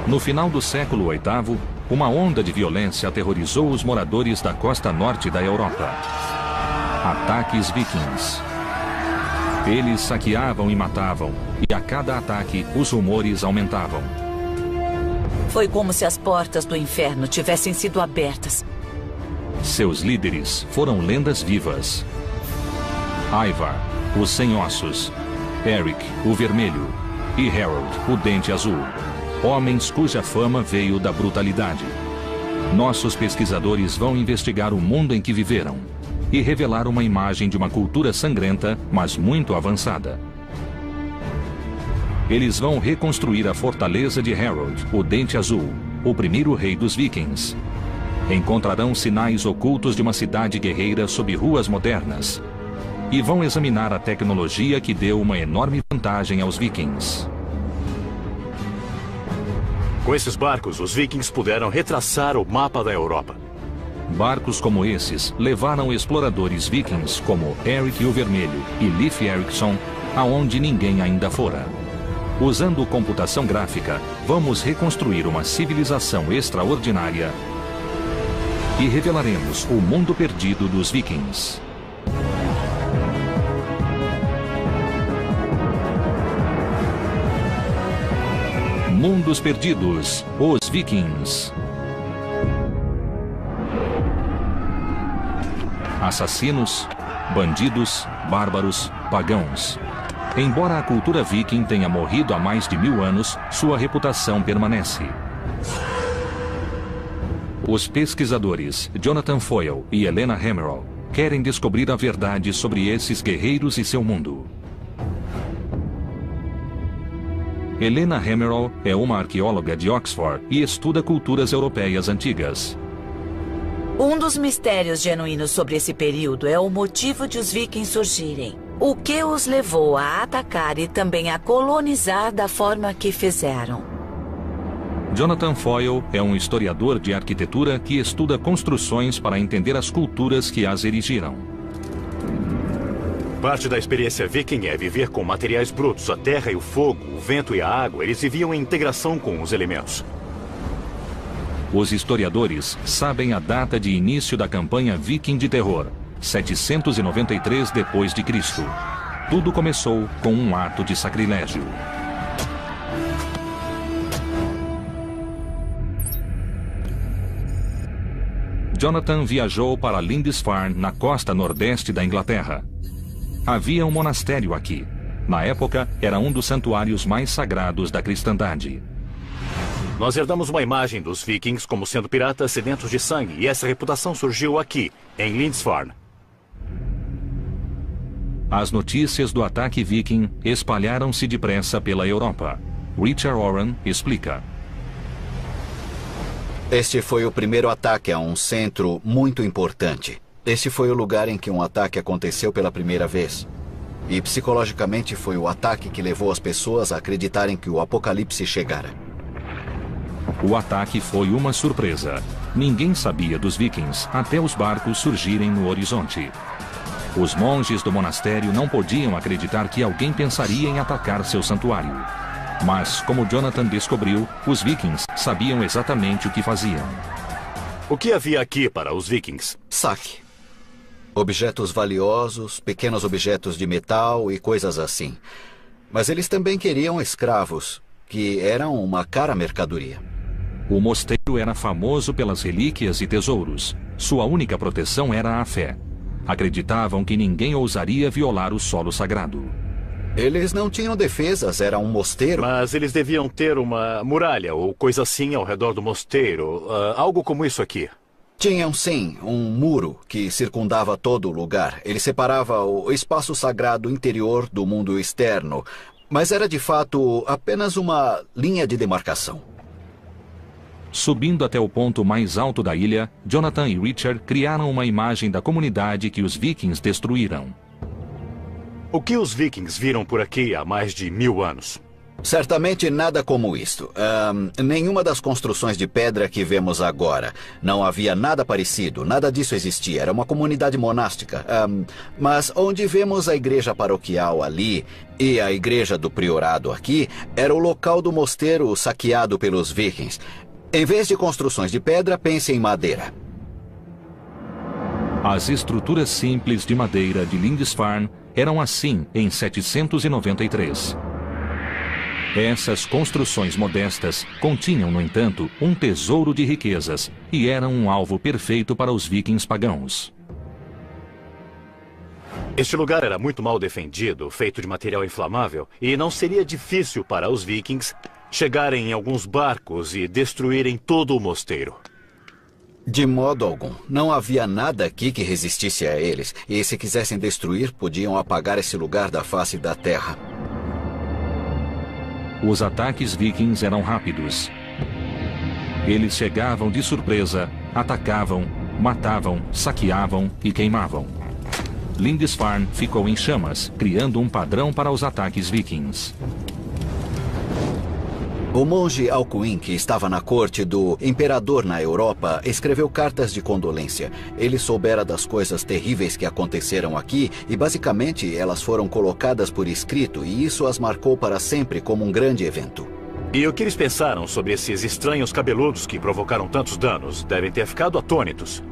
No final do século VIII, uma onda de violência aterrorizou os moradores da costa norte da Europa. Ataques vikings. Eles saqueavam e matavam, e a cada ataque os rumores aumentavam. Foi como se as portas do inferno tivessem sido abertas. Seus líderes foram lendas vivas. Ivar, o Sem Ossos, Eric, o Vermelho, e Harold, o Dente Azul. Homens cuja fama veio da brutalidade. Nossos pesquisadores vão investigar o mundo em que viveram e revelar uma imagem de uma cultura sangrenta, mas muito avançada. Eles vão reconstruir a fortaleza de Harold, o Dente Azul, o primeiro rei dos vikings. Encontrarão sinais ocultos de uma cidade guerreira sob ruas modernas. E vão examinar a tecnologia que deu uma enorme vantagem aos vikings. Com esses barcos, os vikings puderam retraçar o mapa da Europa. Barcos como esses levaram exploradores vikings como Eric o Vermelho e Leif Erikson aonde ninguém ainda fora. Usando computação gráfica, vamos reconstruir uma civilização extraordinária e revelaremos o mundo perdido dos vikings. Mundos Perdidos, os Vikings. Assassinos, bandidos, bárbaros, pagãos. Embora a cultura viking tenha morrido há mais de 1000 anos, sua reputação permanece. Os pesquisadores Jonathan Foyle e Helena Hamerow querem descobrir a verdade sobre esses guerreiros e seu mundo. Helena Hamerow é uma arqueóloga de Oxford e estuda culturas europeias antigas. Um dos mistérios genuínos sobre esse período é o motivo de os vikings surgirem. O que os levou a atacar e também a colonizar da forma que fizeram. Jonathan Foyle é um historiador de arquitetura que estuda construções para entender as culturas que as erigiram. Parte da experiência viking é viver com materiais brutos. A terra e o fogo, o vento e a água, eles viviam em integração com os elementos. Os historiadores sabem a data de início da campanha viking de terror, 793 d.C. Tudo começou com um ato de sacrilégio. Jonathan viajou para Lindisfarne, na costa nordeste da Inglaterra. Havia um monastério aqui. Na época, era um dos santuários mais sagrados da cristandade. Nós herdamos uma imagem dos vikings como sendo piratas sedentos de sangue, e essa reputação surgiu aqui, em Lindisfarne. As notícias do ataque viking espalharam-se depressa pela Europa. Richard Warren explica. Este foi o primeiro ataque a um centro muito importante. Este foi o lugar em que um ataque aconteceu pela primeira vez. E psicologicamente foi o ataque que levou as pessoas a acreditarem que o apocalipse chegara. O ataque foi uma surpresa. Ninguém sabia dos vikings até os barcos surgirem no horizonte. Os monges do monastério não podiam acreditar que alguém pensaria em atacar seu santuário. Mas, como Jonathan descobriu, os vikings sabiam exatamente o que faziam. O que havia aqui para os vikings? Saque. Objetos valiosos, pequenos objetos de metal e coisas assim. Mas eles também queriam escravos, que eram uma cara mercadoria. O mosteiro era famoso pelas relíquias e tesouros. Sua única proteção era a fé. Acreditavam que ninguém ousaria violar o solo sagrado. Eles não tinham defesas, era um mosteiro. Mas eles deviam ter uma muralha ou coisa assim ao redor do mosteiro. Algo como isso aqui. Tinham, sim, um muro que circundava todo o lugar. Ele separava o espaço sagrado interior do mundo externo. Mas era, de fato, apenas uma linha de demarcação. Subindo até o ponto mais alto da ilha, Jonathan e Richard criaram uma imagem da comunidade que os vikings destruíram. O que os vikings viram por aqui há mais de 1000 anos? Certamente nada como isto. Nenhuma das construções de pedra que vemos agora. Não havia nada parecido, nada disso existia. Era uma comunidade monástica. Mas onde vemos a igreja paroquial ali e a igreja do priorado aqui, era o local do mosteiro saqueado pelos vikings. Em vez de construções de pedra, pense em madeira. As estruturas simples de madeira de Lindisfarne eram assim em 793. Essas construções modestas continham, no entanto, um tesouro de riquezas e eram um alvo perfeito para os vikings pagãos. Este lugar era muito mal defendido, feito de material inflamável, e não seria difícil para os vikings chegarem em alguns barcos e destruírem todo o mosteiro. De modo algum. Não havia nada aqui que resistisse a eles, e se quisessem destruir, podiam apagar esse lugar da face da terra. Os ataques vikings eram rápidos. Eles chegavam de surpresa, atacavam, matavam, saqueavam e queimavam. Lindisfarne ficou em chamas, criando um padrão para os ataques vikings. O monge Alcuin, que estava na corte do imperador na Europa, escreveu cartas de condolência. Ele soubera das coisas terríveis que aconteceram aqui e, basicamente, elas foram colocadas por escrito e isso as marcou para sempre como um grande evento. E o que eles pensaram sobre esses estranhos cabeludos que provocaram tantos danos? Devem ter ficado atônitos.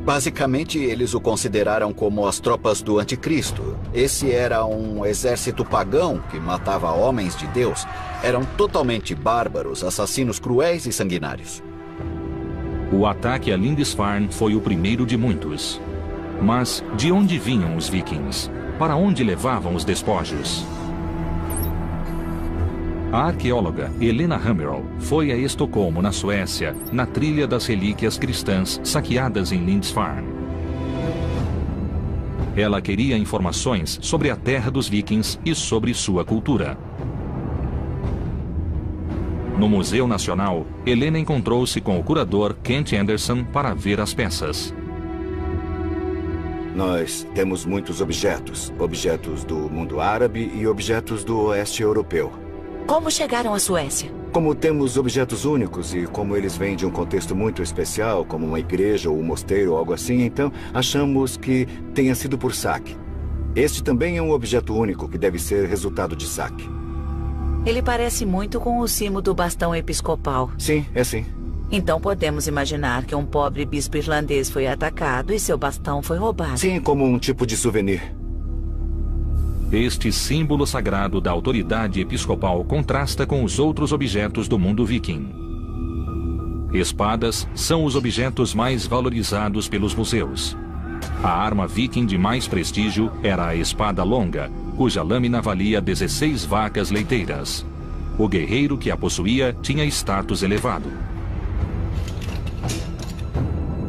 Basicamente, eles o consideraram como as tropas do anticristo. Esse era um exército pagão que matava homens de Deus. Eram totalmente bárbaros, assassinos cruéis e sanguinários. O ataque a Lindisfarne foi o primeiro de muitos. Mas de onde vinham os vikings? Para onde levavam os despojos? A arqueóloga Helena Hammerl foi a Estocolmo, na Suécia, na trilha das relíquias cristãs saqueadas em Lindisfarne. Ela queria informações sobre a terra dos vikings e sobre sua cultura. No Museu Nacional, Helena encontrou-se com o curador Kent Anderson para ver as peças. Nós temos muitos objetos. Objetos do mundo árabe e objetos do oeste europeu. Como chegaram à Suécia? Como temos objetos únicos e como eles vêm de um contexto muito especial, como uma igreja ou um mosteiro ou algo assim, então achamos que tenha sido por saque. Este também é um objeto único que deve ser resultado de saque. Ele parece muito com o cimo do bastão episcopal. Sim, é sim. Então podemos imaginar que um pobre bispo irlandês foi atacado e seu bastão foi roubado. Sim, como um tipo de souvenir. Este símbolo sagrado da autoridade episcopal contrasta com os outros objetos do mundo viking. Espadas são os objetos mais valorizados pelos museus. A arma viking de mais prestígio era a espada longa, cuja lâmina valia 16 vacas leiteiras. O guerreiro que a possuía tinha status elevado.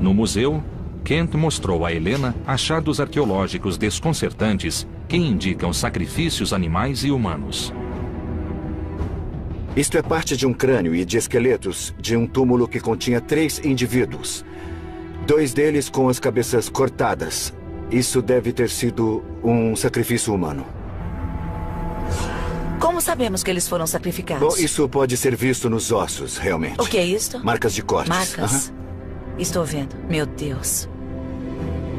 No museu, Kent mostrou a Helena achados arqueológicos desconcertantes que indicam sacrifícios animais e humanos. Isto é parte de um crânio e de esqueletos de um túmulo que continha 3 indivíduos. 2 deles com as cabeças cortadas. Isso deve ter sido um sacrifício humano. Como sabemos que eles foram sacrificados? Bom, isso pode ser visto nos ossos, realmente. O que é isto? Marcas de cortes. Marcas? Estou vendo. Meu Deus.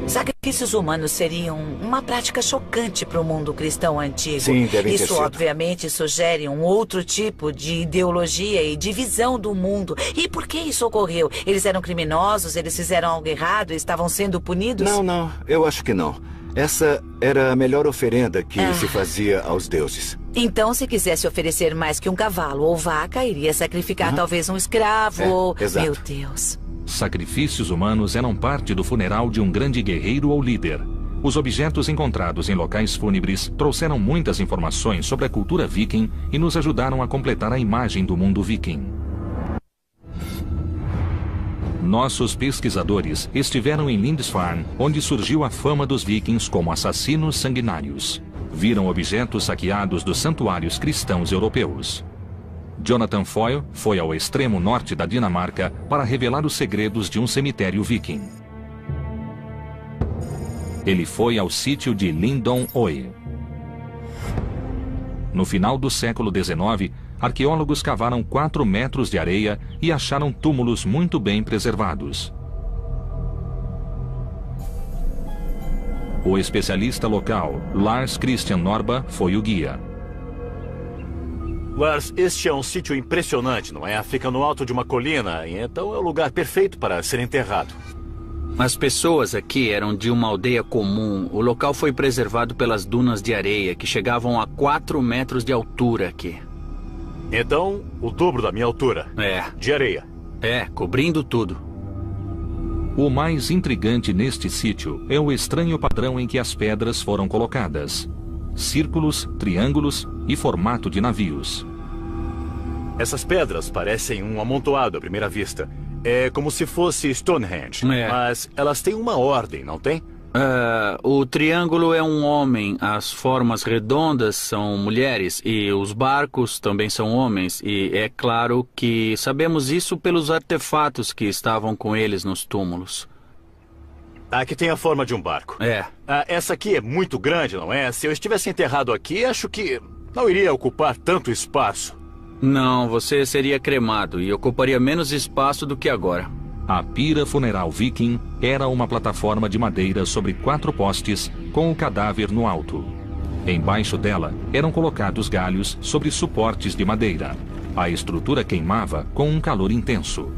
Sacrifícios humanos seriam uma prática chocante para o mundo cristão antigo. Sim, devem ter sido. Isso obviamente sugere um outro tipo de ideologia e de visão do mundo. E por que isso ocorreu? Eles eram criminosos? Eles fizeram algo errado e estavam sendo punidos? Não, eu acho que não. Essa era a melhor oferenda que se fazia aos deuses. Então, se quisesse oferecer mais que um cavalo ou vaca, iria sacrificar talvez um escravo ou... Exato. Meu Deus. Sacrifícios humanos eram parte do funeral de um grande guerreiro ou líder. Os objetos encontrados em locais fúnebres trouxeram muitas informações sobre a cultura viking e nos ajudaram a completar a imagem do mundo viking. Nossos pesquisadores estiveram em Lindisfarne, onde surgiu a fama dos vikings como assassinos sanguinários. Viram objetos saqueados dos santuários cristãos europeus. Jonathan Foyle foi ao extremo norte da Dinamarca para revelar os segredos de um cemitério viking. Ele foi ao sítio de Lindon Oe. No final do século XIX, arqueólogos cavaram 4 metros de areia e acharam túmulos muito bem preservados. O especialista local, Lars Christian Norba, foi o guia. Lars, este é um sítio impressionante, não é? Fica no alto de uma colina, e então é o lugar perfeito para ser enterrado. As pessoas aqui eram de uma aldeia comum. O local foi preservado pelas dunas de areia, que chegavam a 4 metros de altura aqui. Então, o dobro da minha altura. É. De areia. É, cobrindo tudo. O mais intrigante neste sítio é o estranho padrão em que as pedras foram colocadas. Círculos, triângulos e formato de navios. Essas pedras parecem um amontoado à primeira vista. É como se fosse Stonehenge. É. Mas elas têm uma ordem, não tem? O triângulo é um homem, as formas redondas são mulheres e os barcos também são homens. E é claro que sabemos isso pelos artefatos que estavam com eles nos túmulos. Aqui tem a forma de um barco. É. Essa aqui é muito grande, não é? Se eu estivesse enterrado aqui, acho que não iria ocupar tanto espaço. Não, você seria cremado e ocuparia menos espaço do que agora. A pira funeral viking era uma plataforma de madeira sobre 4 postes com o cadáver no alto. Embaixo dela eram colocados galhos sobre suportes de madeira. A estrutura queimava com um calor intenso.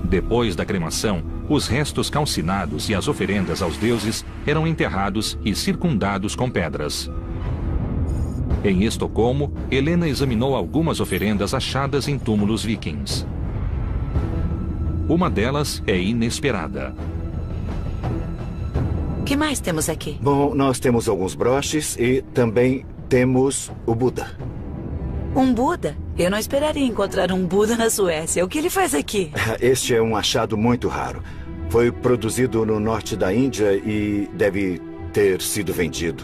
Depois da cremação, os restos calcinados e as oferendas aos deuses eram enterrados e circundados com pedras. Em Estocolmo, Helena examinou algumas oferendas achadas em túmulos vikings. Uma delas é inesperada. O que mais temos aqui? Bom, nós temos alguns broches e também temos o Buda. Um Buda? Eu não esperaria encontrar um Buda na Suécia. O que ele faz aqui? Este é um achado muito raro. Foi produzido no norte da Índia e deve ter sido vendido.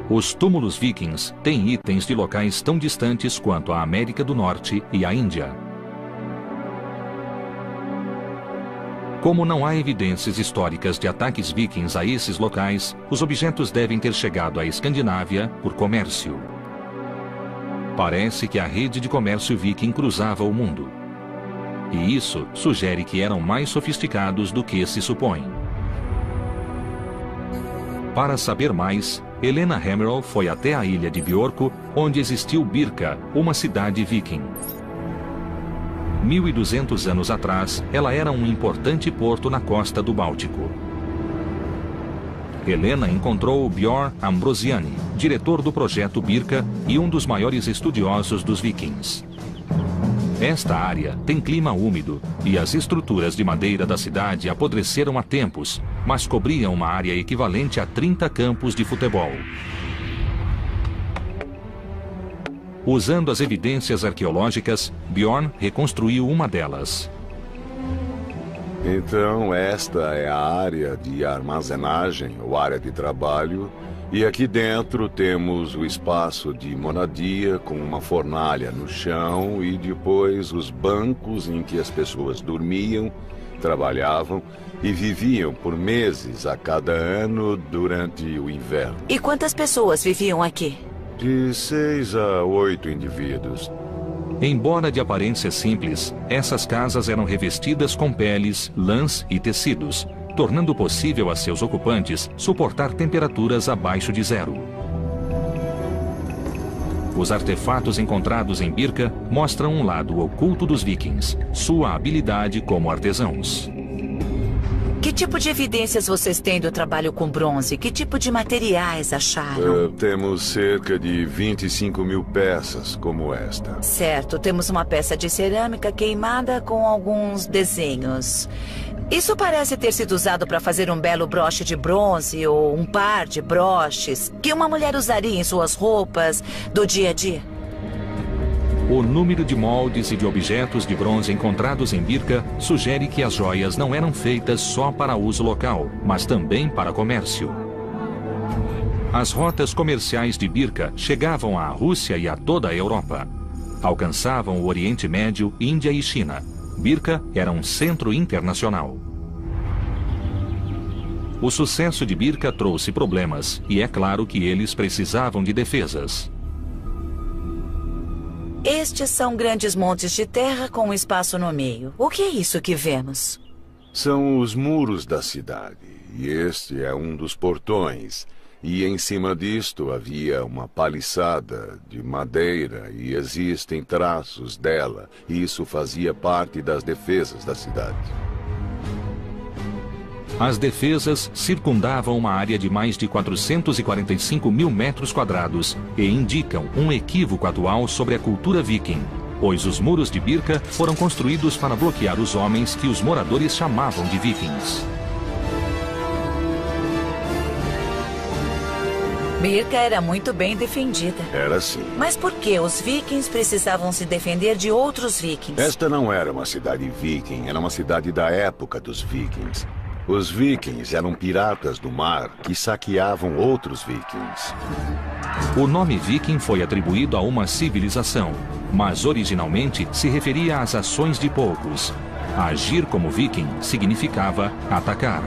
Os túmulos vikings têm itens de locais tão distantes quanto a América do Norte e a Índia. Como não há evidências históricas de ataques vikings a esses locais, os objetos devem ter chegado à Escandinávia por comércio. Parece que a rede de comércio viking cruzava o mundo. E isso sugere que eram mais sofisticados do que se supõe. Para saber mais, Helena Hammerl foi até a ilha de Björkö, onde existiu Birka, uma cidade viking. 1200 anos atrás, ela era um importante porto na costa do Báltico. Helena encontrou Björn Ambrosiani, diretor do projeto Birka e um dos maiores estudiosos dos vikings. Esta área tem clima úmido e as estruturas de madeira da cidade apodreceram há tempos, mas cobriam uma área equivalente a 30 campos de futebol. Usando as evidências arqueológicas, Björn reconstruiu uma delas. Então, esta é a área de armazenagem, ou área de trabalho, e aqui dentro temos o espaço de moradia com uma fornalha no chão e depois os bancos em que as pessoas dormiam, trabalhavam e viviam por meses a cada ano durante o inverno. E quantas pessoas viviam aqui? De 6 a 8 indivíduos. Embora de aparência simples, essas casas eram revestidas com peles, lãs e tecidos, tornando possível a seus ocupantes suportar temperaturas abaixo de 0. Os artefatos encontrados em Birka mostram um lado oculto dos vikings, sua habilidade como artesãos. Que tipo de evidências vocês têm do trabalho com bronze? Que tipo de materiais acharam? Temos cerca de 25 mil peças como esta. Certo, temos uma peça de cerâmica queimada com alguns desenhos. Isso parece ter sido usado para fazer um belo broche de bronze ou um par de broches que uma mulher usaria em suas roupas do dia a dia. O número de moldes e de objetos de bronze encontrados em Birka sugere que as joias não eram feitas só para uso local, mas também para comércio. As rotas comerciais de Birka chegavam à Rússia e a toda a Europa. Alcançavam o Oriente Médio, Índia e China. Birka era um centro internacional. O sucesso de Birka trouxe problemas, e é claro que eles precisavam de defesas. Estes são grandes montes de terra com um espaço no meio. O que é isso que vemos? São os muros da cidade, e este é um dos portões. E em cima disto havia uma paliçada de madeira e existem traços dela. E isso fazia parte das defesas da cidade. As defesas circundavam uma área de mais de 445 mil metros quadrados e indicam um equívoco atual sobre a cultura viking, pois os muros de Birka foram construídos para bloquear os homens que os moradores chamavam de vikings. Birka era muito bem defendida. Era assim. Mas por que os vikings precisavam se defender de outros vikings? Esta não era uma cidade viking, era uma cidade da época dos vikings. Os vikings eram piratas do mar que saqueavam outros vikings. O nome viking foi atribuído a uma civilização, mas originalmente se referia às ações de poucos. Agir como viking significava atacar.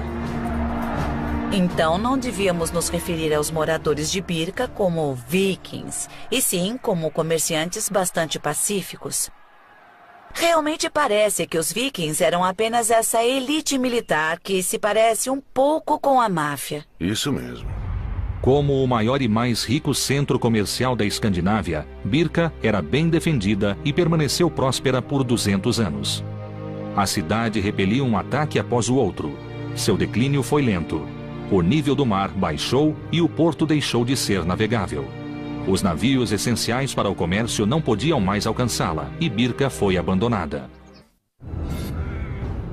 Então não devíamos nos referir aos moradores de Birka como vikings, e sim como comerciantes bastante pacíficos. Realmente parece que os vikings eram apenas essa elite militar que se parece um pouco com a máfia. Isso mesmo. Como o maior e mais rico centro comercial da Escandinávia, Birka era bem defendida e permaneceu próspera por 200 anos. A cidade repeliu um ataque após o outro. Seu declínio foi lento. O nível do mar baixou e o porto deixou de ser navegável. Os navios essenciais para o comércio não podiam mais alcançá-la e Birka foi abandonada.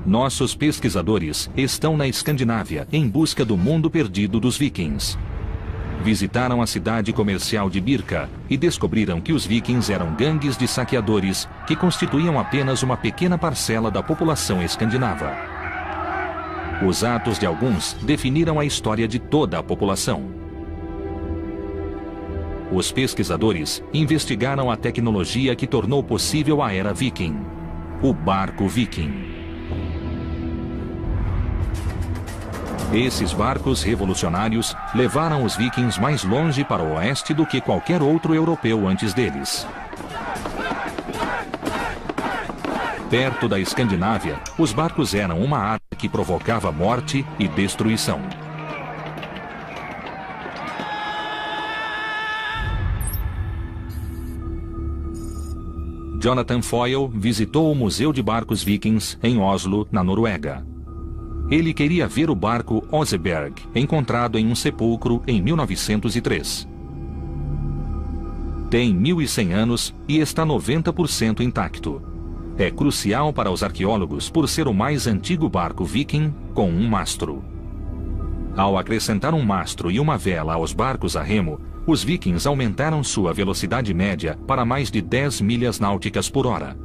Nossos pesquisadores estão na Escandinávia em busca do mundo perdido dos vikings. Visitaram a cidade comercial de Birka e descobriram que os vikings eram gangues de saqueadores que constituíam apenas uma pequena parcela da população escandinava. Os atos de alguns definiram a história de toda a população. Os pesquisadores investigaram a tecnologia que tornou possível a era viking, o barco viking. Esses barcos revolucionários levaram os vikings mais longe para o oeste do que qualquer outro europeu antes deles. Perto da Escandinávia, os barcos eram uma arma que provocava morte e destruição. Jonathan Foyle visitou o Museu de Barcos Vikings em Oslo, na Noruega. Ele queria ver o barco Oseberg, encontrado em um sepulcro em 1903. Tem 1.100 anos e está 90% intacto. É crucial para os arqueólogos por ser o mais antigo barco viking com um mastro. Ao acrescentar um mastro e uma vela aos barcos a remo, os vikings aumentaram sua velocidade média para mais de 10 milhas náuticas por hora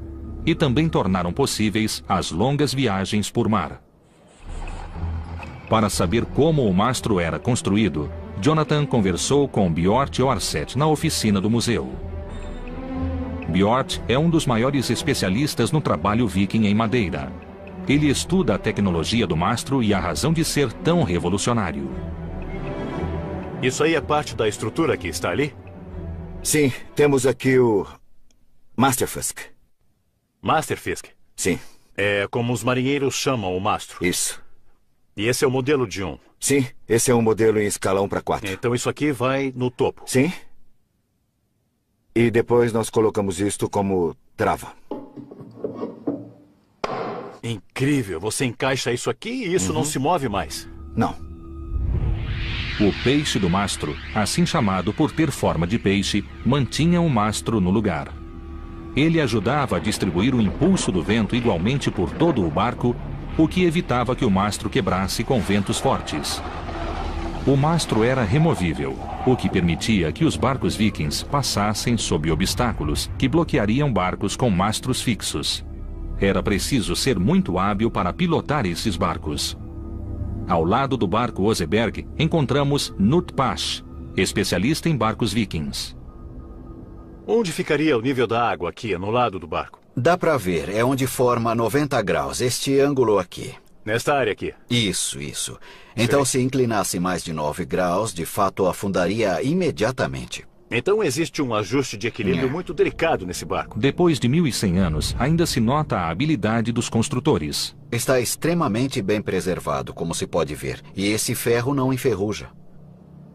e também tornaram possíveis as longas viagens por mar. Para saber como o mastro era construído, Jonathan conversou com Bjort Orseth na oficina do museu. Bjort é um dos maiores especialistas no trabalho viking em madeira. Ele estuda a tecnologia do mastro e a razão de ser tão revolucionário. Isso aí é parte da estrutura que está ali? Sim, temos aqui o Masterfisk. Masterfisk? Sim. É como os marinheiros chamam o mastro. Isso. E esse é o modelo de um? Sim, esse é um modelo em escala 1:4. Então isso aqui vai no topo? Sim. E depois nós colocamos isto como trava. Incrível, você encaixa isso aqui e isso não se move mais. Não. O peixe do mastro, assim chamado por ter forma de peixe, mantinha o mastro no lugar. Ele ajudava a distribuir o impulso do vento igualmente por todo o barco, o que evitava que o mastro quebrasse com ventos fortes. O mastro era removível, o que permitia que os barcos vikings passassem sob obstáculos que bloqueariam barcos com mastros fixos. Era preciso ser muito hábil para pilotar esses barcos. Ao lado do barco Oseberg, encontramos Knut Pasch, especialista em barcos vikings. Onde ficaria o nível da água aqui, no lado do barco? Dá para ver, é onde forma 90 graus, este ângulo aqui. Nesta área aqui. Isso. Então, se inclinasse mais de 9 graus, de fato afundaria imediatamente. Então existe um ajuste de equilíbrio muito delicado nesse barco. Depois de 1.100 anos, ainda se nota a habilidade dos construtores. Está extremamente bem preservado, como se pode ver. E esse ferro não enferruja.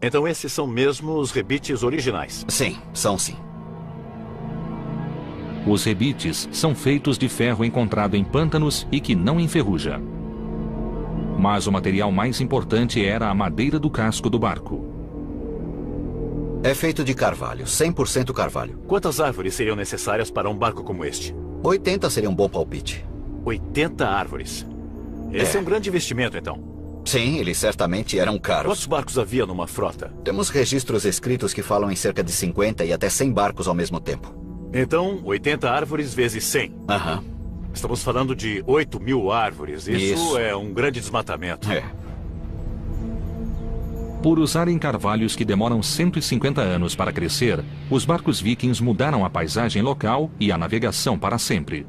Então esses são mesmo os rebites originais? Sim, são sim. Os rebites são feitos de ferro encontrado em pântanos e que não enferruja. Mas o material mais importante era a madeira do casco do barco. É feito de carvalho, 100% carvalho. Quantas árvores seriam necessárias para um barco como este? 80 seria um bom palpite. 80 árvores. Esse é um grande investimento, então. Sim, eles certamente eram caros. Quantos barcos havia numa frota? Temos registros escritos que falam em cerca de 50 e até 100 barcos ao mesmo tempo. Então, 80 árvores vezes 100. Aham. Estamos falando de 8.000 árvores. Isso é um grande desmatamento. Por usarem carvalhos que demoram 150 anos para crescer, os barcos vikings mudaram a paisagem local e a navegação para sempre.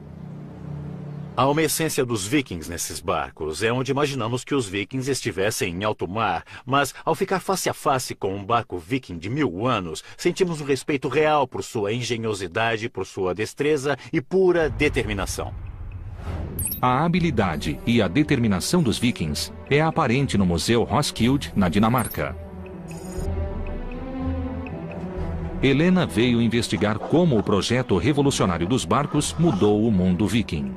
Há uma essência dos vikings nesses barcos. É onde imaginamos que os vikings estivessem em alto mar. Mas, ao ficar face a face com um barco viking de 1000 anos, sentimos um respeito real por sua engenhosidade, por sua destreza e pura determinação. A habilidade e a determinação dos vikings é aparente no Museu Roskilde, na Dinamarca. Helena veio investigar como o projeto revolucionário dos barcos mudou o mundo viking.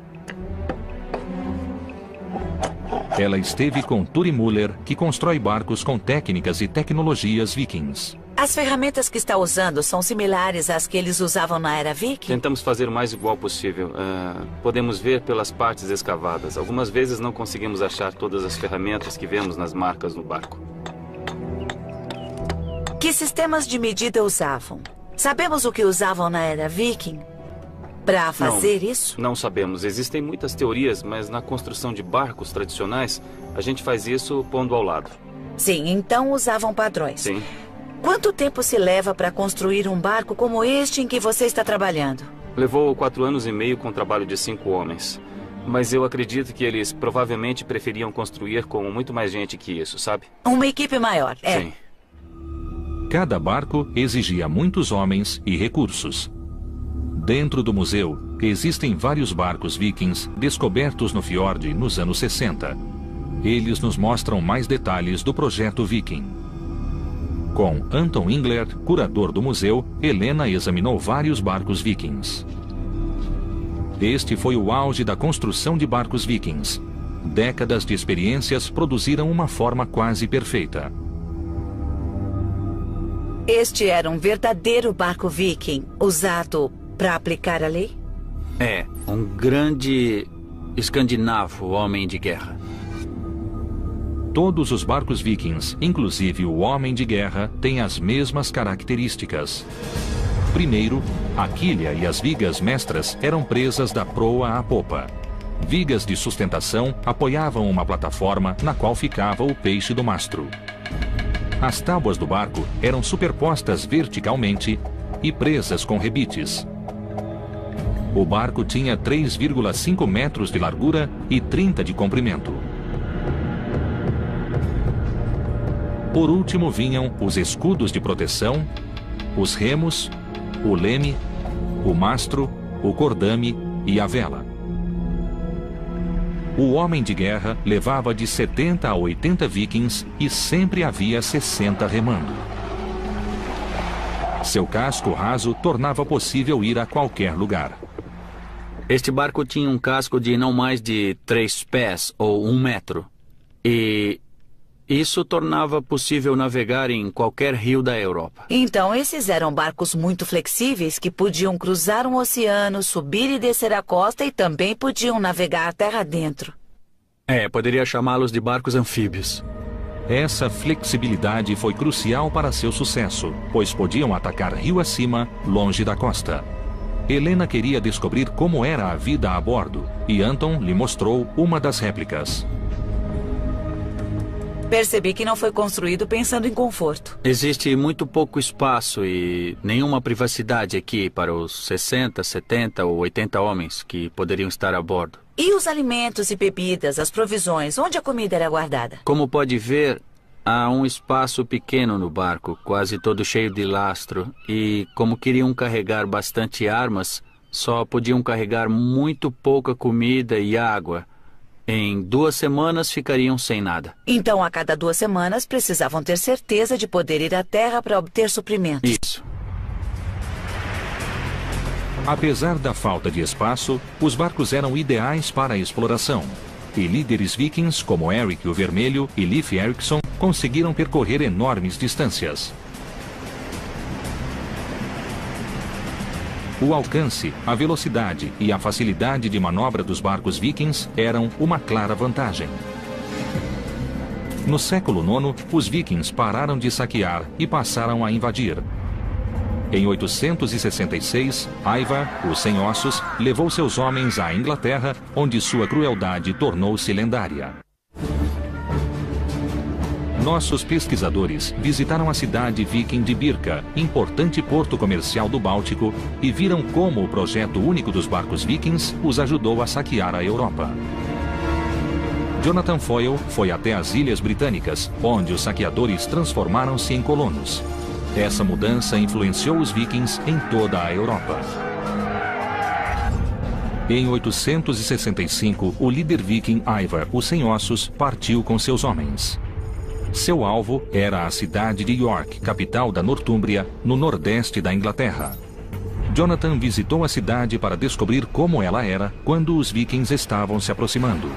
Ela esteve com Turi Müller, que constrói barcos com técnicas e tecnologias vikings. As ferramentas que está usando são similares às que eles usavam na era viking? Tentamos fazer o mais igual possível. Podemos ver pelas partes escavadas. Algumas vezes não conseguimos achar todas as ferramentas que vemos nas marcas no barco. Que sistemas de medida usavam? Sabemos o que usavam na era viking para fazer isso? Não sabemos. Existem muitas teorias, mas na construção de barcos tradicionais, a gente faz isso pondo ao lado. Sim, então usavam padrões. Sim. Quanto tempo se leva para construir um barco como este em que você está trabalhando? Levou 4 anos e meio com trabalho de 5 homens. Mas eu acredito que eles provavelmente preferiam construir com muito mais gente que isso, sabe? Uma equipe maior, Sim. Cada barco exigia muitos homens e recursos. Dentro do museu, existem vários barcos vikings descobertos no fiord nos anos 60. Eles nos mostram mais detalhes do projeto viking. Com Anton Ingler, curador do museu, Helena examinou vários barcos vikings. Este foi o auge da construção de barcos vikings. Décadas de experiências produziram uma forma quase perfeita. Este era um verdadeiro barco viking, usado para aplicar a lei? É, um grande escandinavo homem de guerra. Todos os barcos vikings, inclusive o Homem de Guerra, têm as mesmas características. Primeiro, a quilha e as vigas mestras eram presas da proa à popa. Vigas de sustentação apoiavam uma plataforma na qual ficava o peixe do mastro. As tábuas do barco eram superpostas verticalmente e presas com rebites. O barco tinha 3,5 metros de largura e 30 de comprimento. Por último vinham os escudos de proteção, os remos, o leme, o mastro, o cordame e a vela. O Homem de Guerra levava de 70 a 80 vikings e sempre havia 60 remando. Seu casco raso tornava possível ir a qualquer lugar. Este barco tinha um casco de não mais de 3 pés ou 1 metro. E isso tornava possível navegar em qualquer rio da Europa. Então, esses eram barcos muito flexíveis que podiam cruzar um oceano, subir e descer a costa e também podiam navegar terra dentro. Poderia chamá-los de barcos anfíbios. Essa flexibilidade foi crucial para seu sucesso, pois podiam atacar rio acima, longe da costa. Helena queria descobrir como era a vida a bordo, e Anton lhe mostrou uma das réplicas. Percebi que não foi construído pensando em conforto. Existe muito pouco espaço e nenhuma privacidade aqui para os 60, 70 ou 80 homens que poderiam estar a bordo. E os alimentos e bebidas, as provisões, onde a comida era guardada? Como pode ver, há um espaço pequeno no barco, quase todo cheio de lastro. E como queriam carregar bastante armas, só podiam carregar muito pouca comida e água. Em 2 semanas ficariam sem nada. Então, a cada 2 semanas, precisavam ter certeza de poder ir à terra para obter suprimentos. Isso. Apesar da falta de espaço, os barcos eram ideais para a exploração. E líderes vikings como Eric o Vermelho e Leif Erikson conseguiram percorrer enormes distâncias. O alcance, a velocidade e a facilidade de manobra dos barcos vikings eram uma clara vantagem. No século IX, os vikings pararam de saquear e passaram a invadir. Em 866, Ivar, o Sem Ossos, levou seus homens à Inglaterra, onde sua crueldade tornou-se lendária. Nossos pesquisadores visitaram a cidade viking de Birka, importante porto comercial do Báltico, e viram como o projeto único dos barcos vikings os ajudou a saquear a Europa. Jonathan Foyle foi até as Ilhas Britânicas, onde os saqueadores transformaram-se em colonos. Essa mudança influenciou os vikings em toda a Europa. Em 865, o líder viking Ivar, o Sem Ossos, partiu com seus homens. Seu alvo era a cidade de York, capital da Nortúmbria, no nordeste da Inglaterra. Jonathan visitou a cidade para descobrir como ela era quando os vikings estavam se aproximando.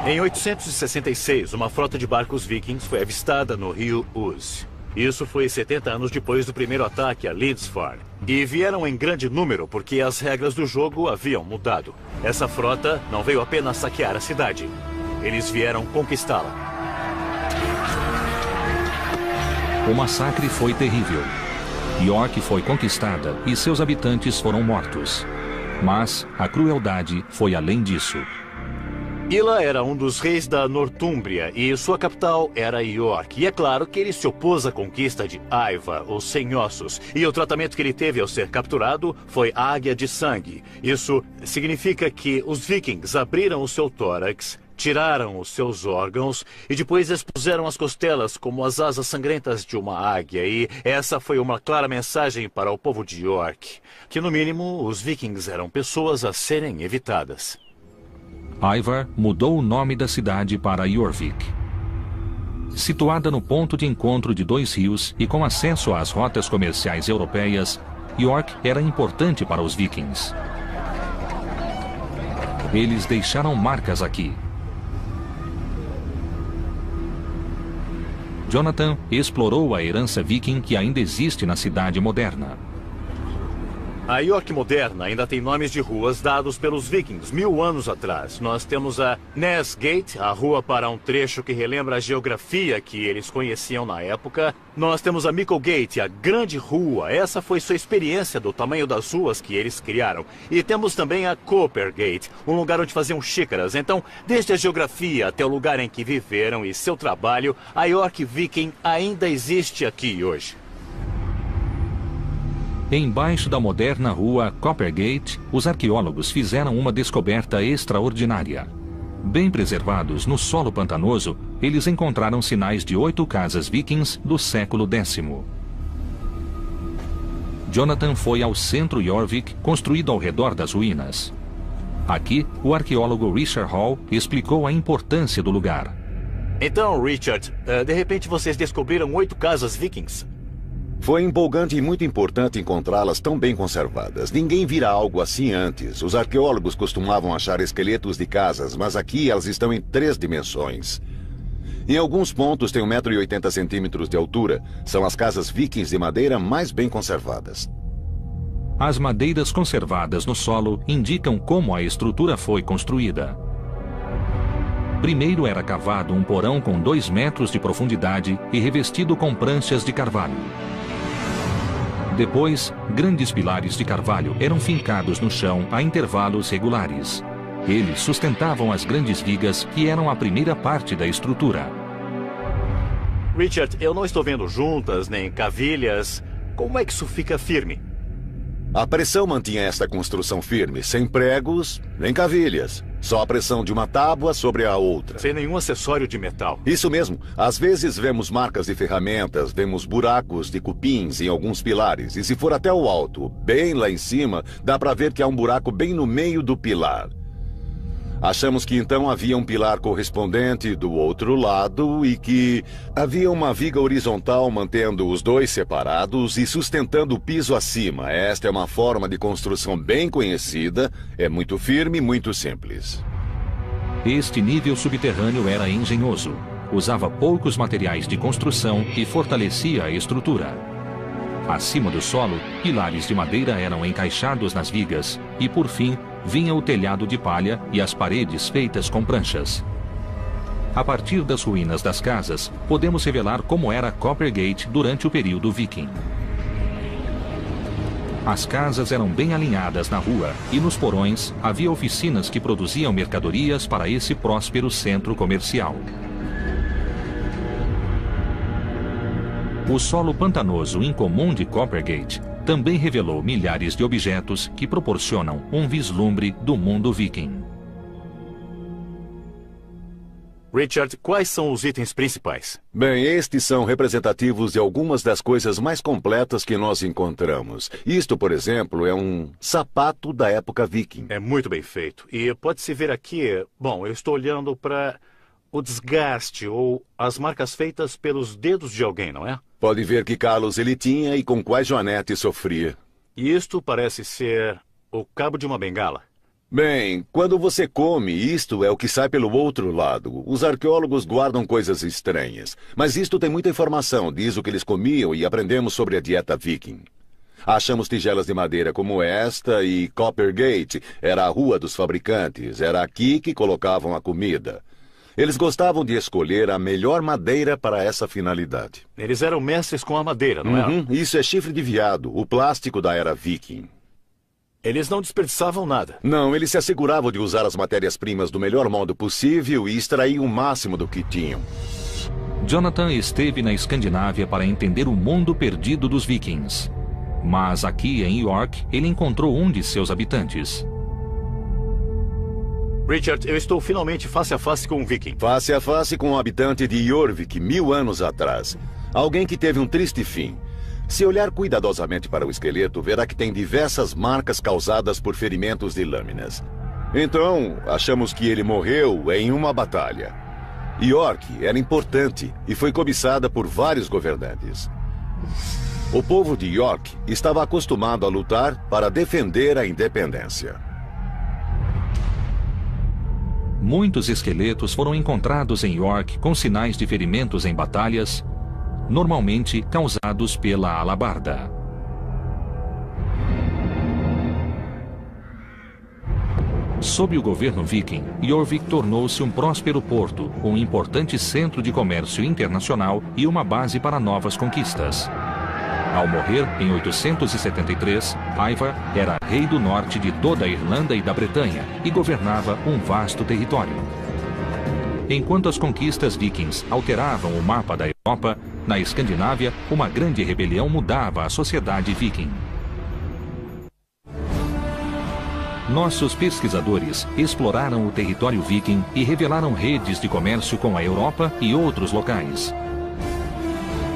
Em 866, uma frota de barcos vikings foi avistada no rio Ouse. Isso foi 70 anos depois do primeiro ataque a Lindisfarne. E vieram em grande número porque as regras do jogo haviam mudado. Essa frota não veio apenas saquear a cidade. Eles vieram conquistá-la. O massacre foi terrível. York foi conquistada e seus habitantes foram mortos. Mas a crueldade foi além disso. Ila era um dos reis da Nortúmbria e sua capital era York. E é claro que ele se opôs à conquista de Ivar, o Sem Ossos. E o tratamento que ele teve ao ser capturado foi águia de sangue. Isso significa que os vikings abriram o seu tórax, tiraram os seus órgãos e depois expuseram as costelas como as asas sangrentas de uma águia. E essa foi uma clara mensagem para o povo de York, que no mínimo os vikings eram pessoas a serem evitadas. Ivar mudou o nome da cidade para Jorvik. Situada no ponto de encontro de 2 rios e com acesso às rotas comerciais europeias, York era importante para os vikings. Eles deixaram marcas aqui. Jonathan explorou a herança viking que ainda existe na cidade moderna. A York moderna ainda tem nomes de ruas dados pelos vikings 1000 anos atrás. Nós temos a Ness Gate, a rua para um trecho que relembra a geografia que eles conheciam na época. Nós temos a Micklegate, a grande rua. Essa foi sua experiência do tamanho das ruas que eles criaram. E temos também a Coppergate, um lugar onde faziam xícaras. Então, desde a geografia até o lugar em que viveram e seu trabalho, a York viking ainda existe aqui hoje. Embaixo da moderna rua Coppergate, os arqueólogos fizeram uma descoberta extraordinária. Bem preservados no solo pantanoso, eles encontraram sinais de 8 casas vikings do século X. Jonathan foi ao centro Jorvik, construído ao redor das ruínas. Aqui, o arqueólogo Richard Hall explicou a importância do lugar. Então, Richard, de repente vocês descobriram 8 casas vikings? Foi empolgante e muito importante encontrá-las tão bem conservadas. Ninguém vira algo assim antes. Os arqueólogos costumavam achar esqueletos de casas, mas aqui elas estão em 3 dimensões. Em alguns pontos tem 1,80 m de altura. São as casas vikings de madeira mais bem conservadas. As madeiras conservadas no solo indicam como a estrutura foi construída. Primeiro era cavado um porão com 2 metros de profundidade e revestido com pranchas de carvalho. Depois, grandes pilares de carvalho eram fincados no chão a intervalos regulares. Eles sustentavam as grandes vigas que eram a primeira parte da estrutura. Richard, eu não estou vendo juntas nem cavilhas. Como é que isso fica firme? A pressão mantinha esta construção firme, sem pregos nem cavilhas. Só a pressão de uma tábua sobre a outra. Sem nenhum acessório de metal. Isso mesmo. Às vezes vemos marcas de ferramentas, vemos buracos de cupins em alguns pilares. E se for até o alto, bem lá em cima, dá para ver que há um buraco bem no meio do pilar. Achamos que então havia um pilar correspondente do outro lado e que havia uma viga horizontal mantendo os dois separados e sustentando o piso acima. Esta é uma forma de construção bem conhecida, é muito firme e muito simples. Este nível subterrâneo era engenhoso. Usava poucos materiais de construção e fortalecia a estrutura. Acima do solo, pilares de madeira eram encaixados nas vigas e, por fim, vinha o telhado de palha e as paredes feitas com pranchas. A partir das ruínas das casas, podemos revelar como era Coppergate durante o período viking. As casas eram bem alinhadas na rua e nos porões havia oficinas que produziam mercadorias para esse próspero centro comercial. O solo pantanoso incomum de Coppergate também revelou milhares de objetos que proporcionam um vislumbre do mundo viking. Richard, quais são os itens principais? Bem, estes são representativos de algumas das coisas mais completas que nós encontramos. Isto, por exemplo, é um sapato da época viking. É muito bem feito. E pode-se ver aqui, bom, eu estou olhando para o desgaste ou as marcas feitas pelos dedos de alguém, não é? Pode ver que calos ele tinha e com quais Joanete sofria. E isto parece ser o cabo de uma bengala. Bem, quando você come, isto é o que sai pelo outro lado. Os arqueólogos guardam coisas estranhas. Mas isto tem muita informação, diz o que eles comiam e aprendemos sobre a dieta viking. Achamos tigelas de madeira como esta e Coppergate era a rua dos fabricantes. Era aqui que colocavam a comida. Eles gostavam de escolher a melhor madeira para essa finalidade. Eles eram mestres com a madeira, não é? Isso é chifre de veado, o plástico da era viking. Eles não desperdiçavam nada. Não, eles se asseguravam de usar as matérias-primas do melhor modo possível e extrair o máximo do que tinham. Jonathan esteve na Escandinávia para entender o mundo perdido dos vikings. Mas aqui em York, ele encontrou um de seus habitantes. Richard, eu estou finalmente face a face com um viking. Face a face com um habitante de Jorvik, 1000 anos atrás. Alguém que teve um triste fim. Se olhar cuidadosamente para o esqueleto, verá que tem diversas marcas causadas por ferimentos de lâminas. Então, achamos que ele morreu em uma batalha. York era importante e foi cobiçada por vários governantes. O povo de York estava acostumado a lutar para defender a independência. Muitos esqueletos foram encontrados em York com sinais de ferimentos em batalhas, normalmente causados pela alabarda. Sob o governo viking, Jorvik tornou-se um próspero porto, um importante centro de comércio internacional e uma base para novas conquistas. Ao morrer, em 873, Ivar era rei do norte de toda a Irlanda e da Bretanha e governava um vasto território. Enquanto as conquistas vikings alteravam o mapa da Europa, na Escandinávia, uma grande rebelião mudava a sociedade viking. Nossos pesquisadores exploraram o território viking e revelaram redes de comércio com a Europa e outros locais.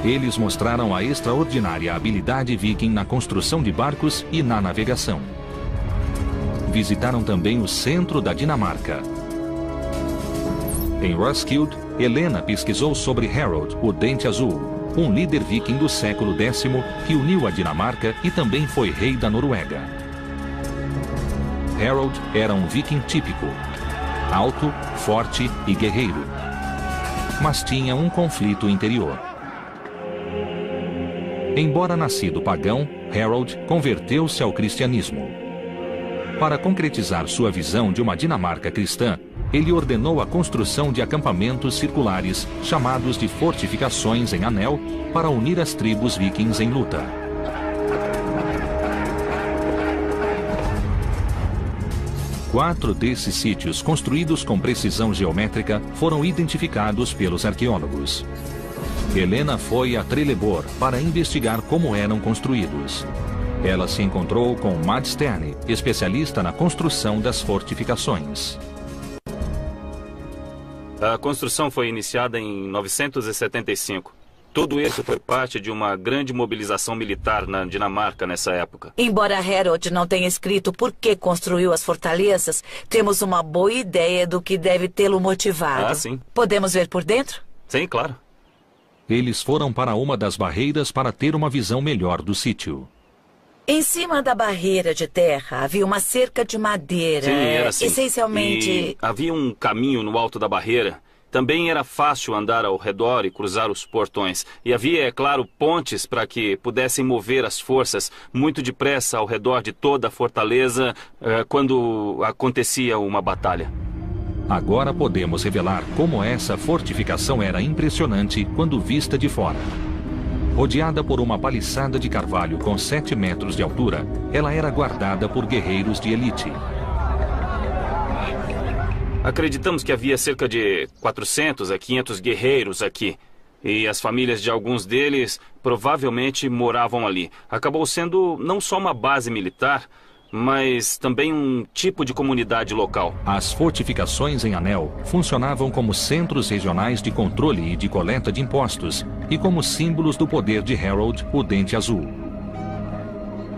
Eles mostraram a extraordinária habilidade viking na construção de barcos e na navegação. Visitaram também o centro da Dinamarca. Em Roskilde, Helena pesquisou sobre Harold, o Dente Azul, um líder viking do século X que uniu a Dinamarca e também foi rei da Noruega. Harold era um viking típico, alto, forte e guerreiro, mas tinha um conflito interior. Embora nascido pagão, Harold converteu-se ao cristianismo. Para concretizar sua visão de uma Dinamarca cristã, ele ordenou a construção de acampamentos circulares, chamados de fortificações em anel, para unir as tribos vikings em luta. 4 desses sítios, construídos com precisão geométrica, foram identificados pelos arqueólogos. Helena foi a Trelleborg para investigar como eram construídos. Ela se encontrou com Mads Sterne, especialista na construção das fortificações. A construção foi iniciada em 975. Tudo isso foi parte de uma grande mobilização militar na Dinamarca nessa época. Embora Harold não tenha escrito por que construiu as fortalezas, temos uma boa ideia do que deve tê-lo motivado. Ah, sim. Podemos ver por dentro? Sim, claro. Eles foram para uma das barreiras para ter uma visão melhor do sítio. Em cima da barreira de terra havia uma cerca de madeira. Sim, era assim. Essencialmente... E havia um caminho no alto da barreira. Também era fácil andar ao redor e cruzar os portões. E havia, é claro, pontes para que pudessem mover as forças muito depressa ao redor de toda a fortaleza quando acontecia uma batalha. Agora podemos revelar como essa fortificação era impressionante quando vista de fora. Rodeada por uma paliçada de carvalho com 7 metros de altura, ela era guardada por guerreiros de elite. Acreditamos que havia cerca de 400 a 500 guerreiros aqui. E as famílias de alguns deles provavelmente moravam ali. Acabou sendo não só uma base militar, mas também um tipo de comunidade local. As fortificações em Anel funcionavam como centros regionais de controle e de coleta de impostos e como símbolos do poder de Harold, o Dente Azul.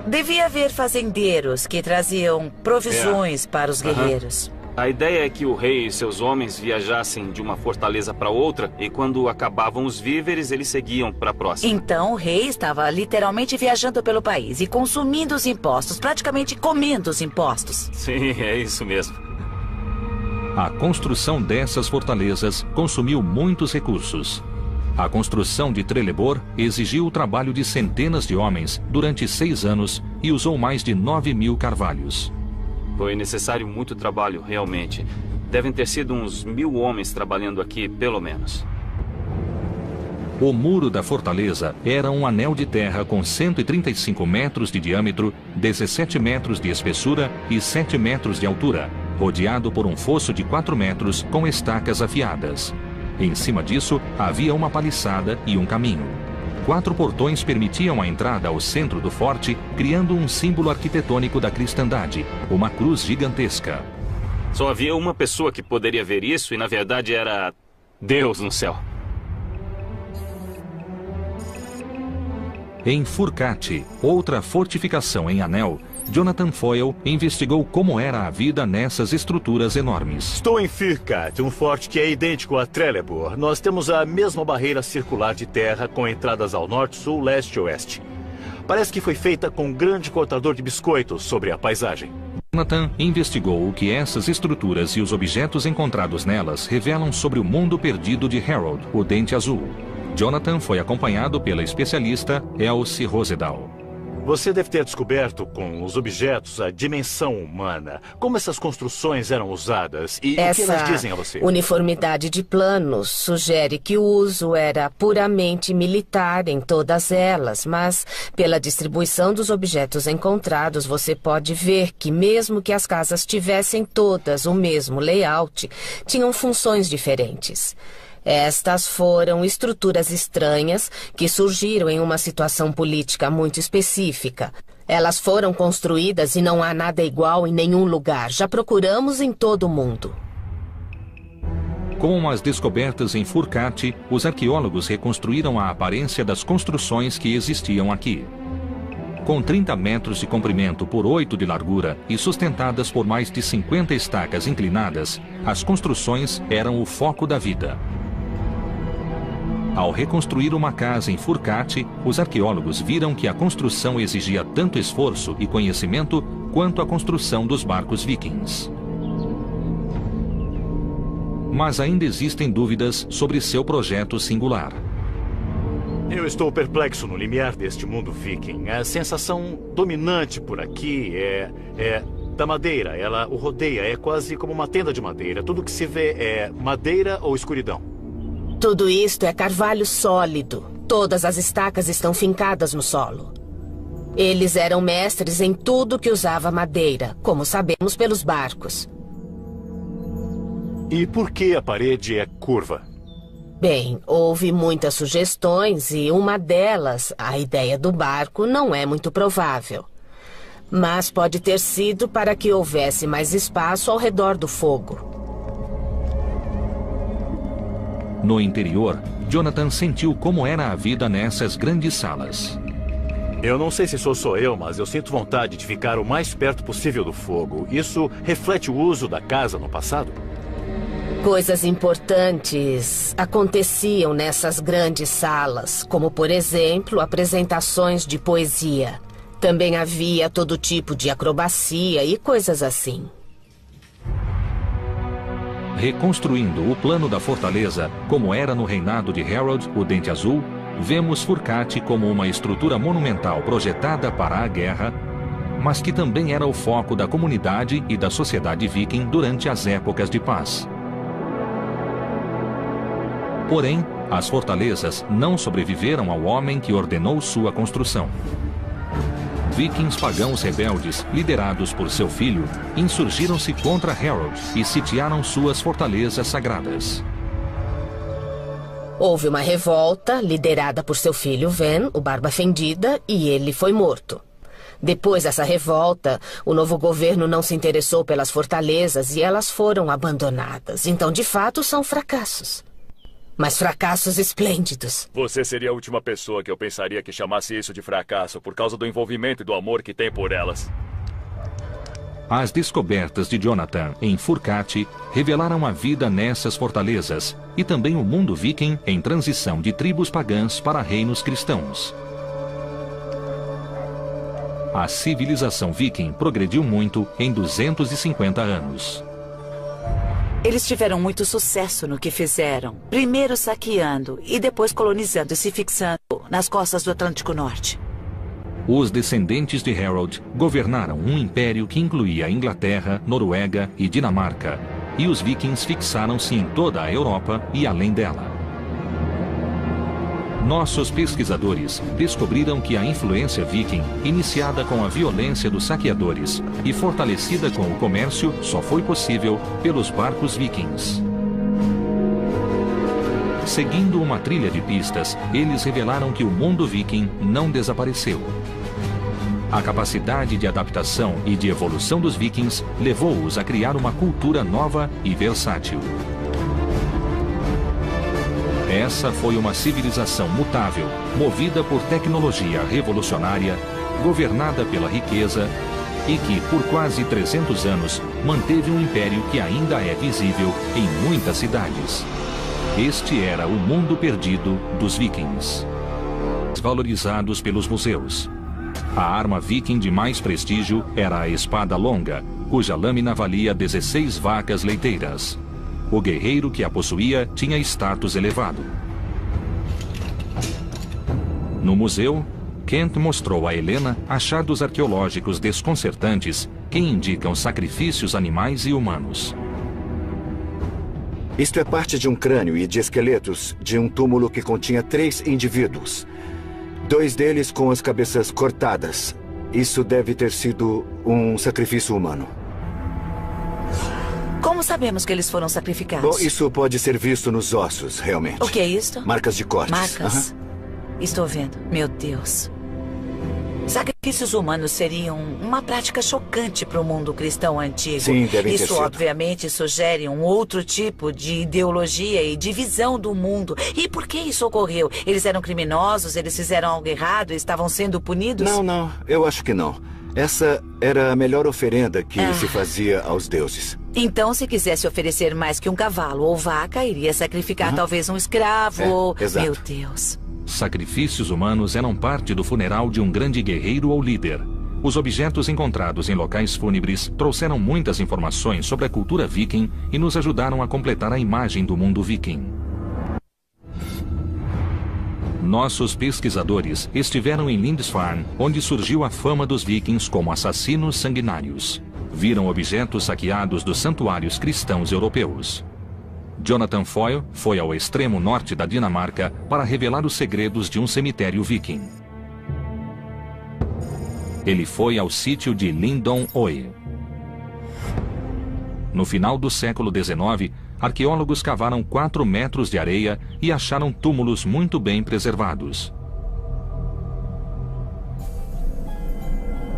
Devia haver fazendeiros que traziam provisões para os guerreiros. A ideia é que o rei e seus homens viajassem de uma fortaleza para outra e quando acabavam os víveres, eles seguiam para a próxima. Então o rei estava literalmente viajando pelo país e consumindo os impostos, praticamente comendo os impostos. Sim, é isso mesmo. A construção dessas fortalezas consumiu muitos recursos. A construção de Trelleborg exigiu o trabalho de centenas de homens durante 6 anos e usou mais de 9.000 carvalhos. Foi necessário muito trabalho, realmente. Devem ter sido uns 1.000 homens trabalhando aqui, pelo menos. O muro da fortaleza era um anel de terra com 135 metros de diâmetro, 17 metros de espessura e 7 metros de altura, rodeado por um fosso de 4 metros com estacas afiadas. Em cima disso, havia uma paliçada e um caminho. 4 portões permitiam a entrada ao centro do forte, criando um símbolo arquitetônico da cristandade, uma cruz gigantesca. Só havia uma pessoa que poderia ver isso e, na verdade, era Deus no céu. Em Furcate, outra fortificação em Anel, Jonathan Foyle investigou como era a vida nessas estruturas enormes. Estou em Furcate, um forte que é idêntico a Trelleborg. Nós temos a mesma barreira circular de terra com entradas ao norte, sul, leste e oeste. Parece que foi feita com um grande cortador de biscoitos sobre a paisagem. Jonathan investigou o que essas estruturas e os objetos encontrados nelas revelam sobre o mundo perdido de Harold, o Dente Azul. Jonathan foi acompanhado pela especialista Elsie Rosedal. Você deve ter descoberto com os objetos a dimensão humana. Como essas construções eram usadas e o que elas dizem a você? Essa uniformidade de planos sugere que o uso era puramente militar em todas elas, mas pela distribuição dos objetos encontrados, você pode ver que mesmo que as casas tivessem todas o mesmo layout, tinham funções diferentes. Estas foram estruturas estranhas que surgiram em uma situação política muito específica. Elas foram construídas e não há nada igual em nenhum lugar. Já procuramos em todo o mundo. Com as descobertas em Furcate, os arqueólogos reconstruíram a aparência das construções que existiam aqui. Com 30 metros de comprimento por 8 de largura e sustentadas por mais de 50 estacas inclinadas, as construções eram o foco da vida. Ao reconstruir uma casa em Furcate, os arqueólogos viram que a construção exigia tanto esforço e conhecimento quanto a construção dos barcos vikings. Mas ainda existem dúvidas sobre seu projeto singular. Eu estou perplexo no limiar deste mundo viking. A sensação dominante por aqui é da madeira. Ela o rodeia, é quase como uma tenda de madeira. Tudo que se vê é madeira ou escuridão. Tudo isto é carvalho sólido. Todas as estacas estão fincadas no solo. Eles eram mestres em tudo que usava madeira, como sabemos pelos barcos. E por que a parede é curva? Bem, houve muitas sugestões e uma delas, a ideia do barco, não é muito provável. Mas pode ter sido para que houvesse mais espaço ao redor do fogo. No interior, Jonathan sentiu como era a vida nessas grandes salas. Eu não sei se sou só eu, mas eu sinto vontade de ficar o mais perto possível do fogo. Isso reflete o uso da casa no passado? Coisas importantes aconteciam nessas grandes salas, como, por exemplo, apresentações de poesia. Também havia todo tipo de acrobacia e coisas assim. Reconstruindo o plano da fortaleza, como era no reinado de Harold, o Dente Azul, vemos Furcate como uma estrutura monumental projetada para a guerra, mas que também era o foco da comunidade e da sociedade viking durante as épocas de paz. Porém, as fortalezas não sobreviveram ao homem que ordenou sua construção. Vikings pagãos rebeldes, liderados por seu filho, insurgiram-se contra Harold e sitiaram suas fortalezas sagradas. Houve uma revolta, liderada por seu filho Ven, o Barba Fendida, e ele foi morto. Depois dessa revolta, o novo governo não se interessou pelas fortalezas e elas foram abandonadas. Então, de fato, são fracassos. Mas fracassos esplêndidos. Você seria a última pessoa que eu pensaria que chamasse isso de fracasso por causa do envolvimento e do amor que tem por elas. As descobertas de Jonathan em Furcate revelaram a vida nessas fortalezas e também o mundo viking em transição de tribos pagãs para reinos cristãos. A civilização viking progrediu muito em 250 anos. Eles tiveram muito sucesso no que fizeram. Primeiro saqueando e depois colonizando e se fixando nas costas do Atlântico Norte. Os descendentes de Harold governaram um império que incluía Inglaterra, Noruega e Dinamarca. E os vikings fixaram-se em toda a Europa e além dela. Nossos pesquisadores descobriram que a influência viking, iniciada com a violência dos saqueadores e fortalecida com o comércio, só foi possível pelos barcos vikings. Seguindo uma trilha de pistas, eles revelaram que o mundo viking não desapareceu. A capacidade de adaptação e de evolução dos vikings levou-os a criar uma cultura nova e versátil. Essa foi uma civilização mutável, movida por tecnologia revolucionária, governada pela riqueza e que, por quase 300 anos, manteve um império que ainda é visível em muitas cidades. Este era o mundo perdido dos vikings. Valorizados pelos museus. A arma viking de mais prestígio era a espada longa, cuja lâmina valia 16 vacas leiteiras. O guerreiro que a possuía tinha status elevado. No museu, Kent mostrou a Helena achados arqueológicos desconcertantes que indicam sacrifícios animais e humanos. Isto é parte de um crânio e de esqueletos de um túmulo que continha 3 indivíduos. 2 deles com as cabeças cortadas. Isso deve ter sido um sacrifício humano. Como sabemos que eles foram sacrificados? Bom, isso pode ser visto nos ossos, realmente. O que é isto? Marcas de cortes. Marcas? Estou vendo. Meu Deus. Sacrifícios humanos seriam uma prática chocante para o mundo cristão antigo. Sim, devem ter Isso, sido. obviamente, sugere um outro tipo de ideologia e de visão do mundo. E por que isso ocorreu? Eles eram criminosos? Eles fizeram algo errado e estavam sendo punidos? Não, eu acho que não. Essa era a melhor oferenda que se fazia aos deuses. Então, se quisesse oferecer mais que um cavalo ou vaca, iria sacrificar talvez um escravo ou... exato. Meu Deus. Sacrifícios humanos eram parte do funeral de um grande guerreiro ou líder. Os objetos encontrados em locais fúnebres trouxeram muitas informações sobre a cultura viking e nos ajudaram a completar a imagem do mundo viking. Nossos pesquisadores estiveram em Lindisfarne, onde surgiu a fama dos vikings como assassinos sanguinários. Viram objetos saqueados dos santuários cristãos europeus. Jonathan Foyle foi ao extremo norte da Dinamarca para revelar os segredos de um cemitério viking. Ele foi ao sítio de Lindon Oe. No final do século XIX, arqueólogos cavaram 4 metros de areia e acharam túmulos muito bem preservados.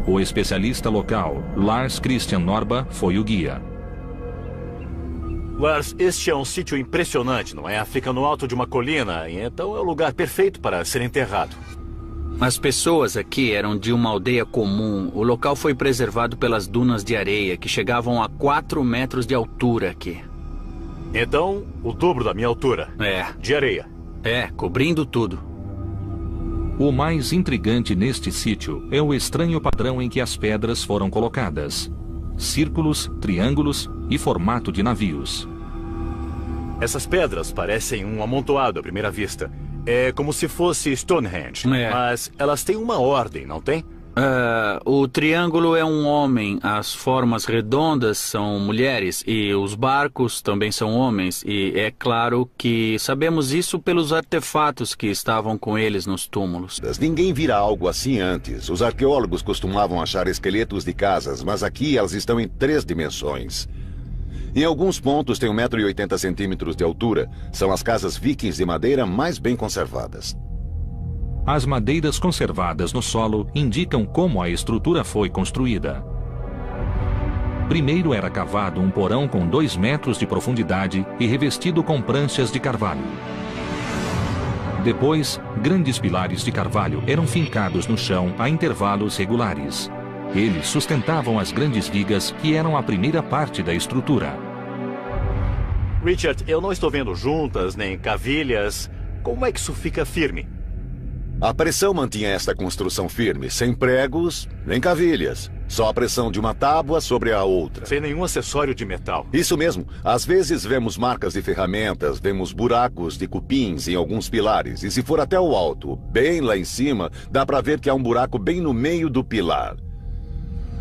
O especialista local, Lars Christian Norba, foi o guia. Lars, este é um sítio impressionante, não é? Fica no alto de uma colina, e então é o lugar perfeito para ser enterrado. As pessoas aqui eram de uma aldeia comum. O local foi preservado pelas dunas de areia, que chegavam a 4 metros de altura aqui. Então, o dobro da minha altura. É. De areia. É, cobrindo tudo. O mais intrigante neste sítio é o estranho padrão em que as pedras foram colocadas. Círculos, triângulos e formato de navios. Essas pedras parecem um amontoado à primeira vista. É como se fosse Stonehenge. Mas elas têm uma ordem, não tem? O triângulo é um homem, as formas redondas são mulheres e os barcos também são homens. E é claro que sabemos isso pelos artefatos que estavam com eles nos túmulos. Ninguém vira algo assim antes. Os arqueólogos costumavam achar esqueletos de casas, mas aqui elas estão em 3 dimensões. Em alguns pontos tem 1,80 m de altura. São as casas vikings de madeira mais bem conservadas. As madeiras conservadas no solo indicam como a estrutura foi construída. Primeiro era cavado um porão com 2 metros de profundidade e revestido com pranchas de carvalho. Depois, grandes pilares de carvalho eram fincados no chão a intervalos regulares. Eles sustentavam as grandes vigas que eram a primeira parte da estrutura. Richard, eu não estou vendo juntas nem cavilhas. Como é que isso fica firme? A pressão mantinha esta construção firme, sem pregos, nem cavilhas. Só a pressão de uma tábua sobre a outra. Sem nenhum acessório de metal. Isso mesmo. Às vezes vemos marcas de ferramentas, vemos buracos de cupins em alguns pilares. E se for até o alto, bem lá em cima, dá para ver que há um buraco bem no meio do pilar.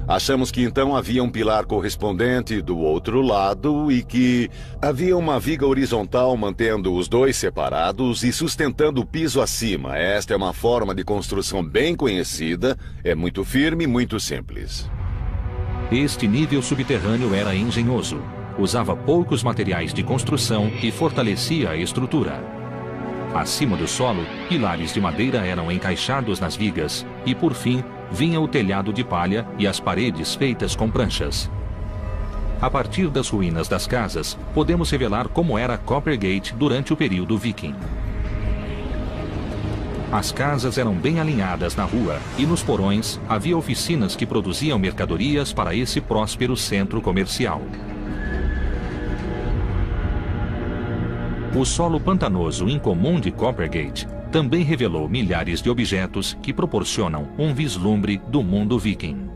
Achamos que então havia um pilar correspondente do outro lado e que havia uma viga horizontal mantendo os dois separados e sustentando o piso acima. Esta é uma forma de construção bem conhecida, é muito firme e muito simples. Este nível subterrâneo era engenhoso. Usava poucos materiais de construção e fortalecia a estrutura. Acima do solo, pilares de madeira eram encaixados nas vigas e, por fim, vinha o telhado de palha e as paredes feitas com pranchas. A partir das ruínas das casas, podemos revelar como era Coppergate durante o período viking. As casas eram bem alinhadas na rua e nos porões havia oficinas que produziam mercadorias para esse próspero centro comercial. O solo pantanoso incomum de Coppergate também revelou milhares de objetos que proporcionam um vislumbre do mundo viking.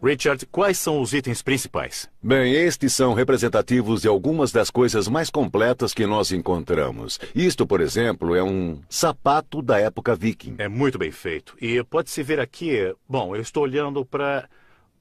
Richard, quais são os itens principais? Bem, estes são representativos de algumas das coisas mais completas que nós encontramos. Isto, por exemplo, é um sapato da época viking. É muito bem feito. E pode-se ver aqui, bom, eu estou olhando para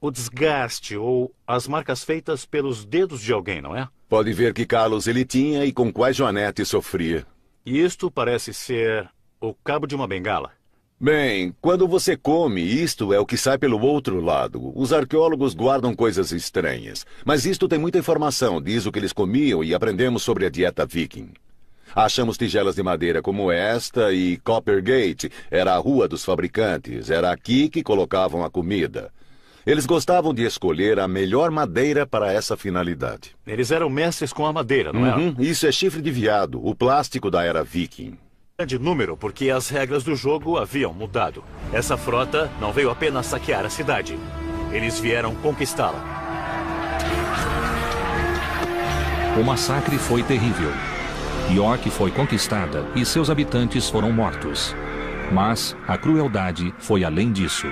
o desgaste ou as marcas feitas pelos dedos de alguém, não é? Pode ver que calos ele tinha e com quais joanetes sofria. E isto parece ser o cabo de uma bengala. Bem, quando você come, isto é o que sai pelo outro lado. Os arqueólogos guardam coisas estranhas. Mas isto tem muita informação, diz o que eles comiam e aprendemos sobre a dieta viking. Achamos tigelas de madeira como esta e Coppergate era a rua dos fabricantes. Era aqui que colocavam a comida. Eles gostavam de escolher a melhor madeira para essa finalidade. Eles eram mestres com a madeira, não é? Isso é chifre de veado, o plástico da era viking. Grande número, porque as regras do jogo haviam mudado. Essa frota não veio apenas saquear a cidade. Eles vieram conquistá-la. O massacre foi terrível. York foi conquistada e seus habitantes foram mortos. Mas a crueldade foi além disso.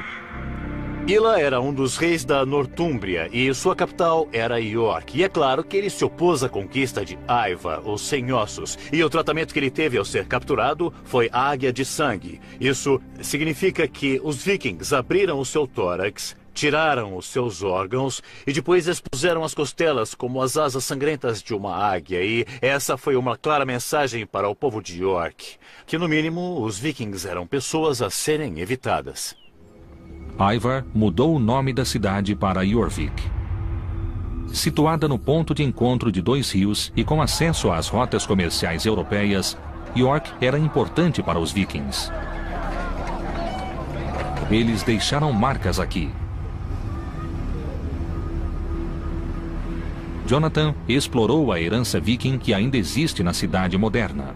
Ila era um dos reis da Nortúmbria e sua capital era York. E é claro que ele se opôs à conquista de Ivar, os Sem-Ossos. E o tratamento que ele teve ao ser capturado foi a águia de sangue. Isso significa que os vikings abriram o seu tórax, tiraram os seus órgãos e depois expuseram as costelas como as asas sangrentas de uma águia. E essa foi uma clara mensagem para o povo de York, que no mínimo os vikings eram pessoas a serem evitadas. Ivar mudou o nome da cidade para Jorvik. Situada no ponto de encontro de dois rios e com acesso às rotas comerciais europeias, York era importante para os vikings. Eles deixaram marcas aqui. Jonathan explorou a herança viking que ainda existe na cidade moderna.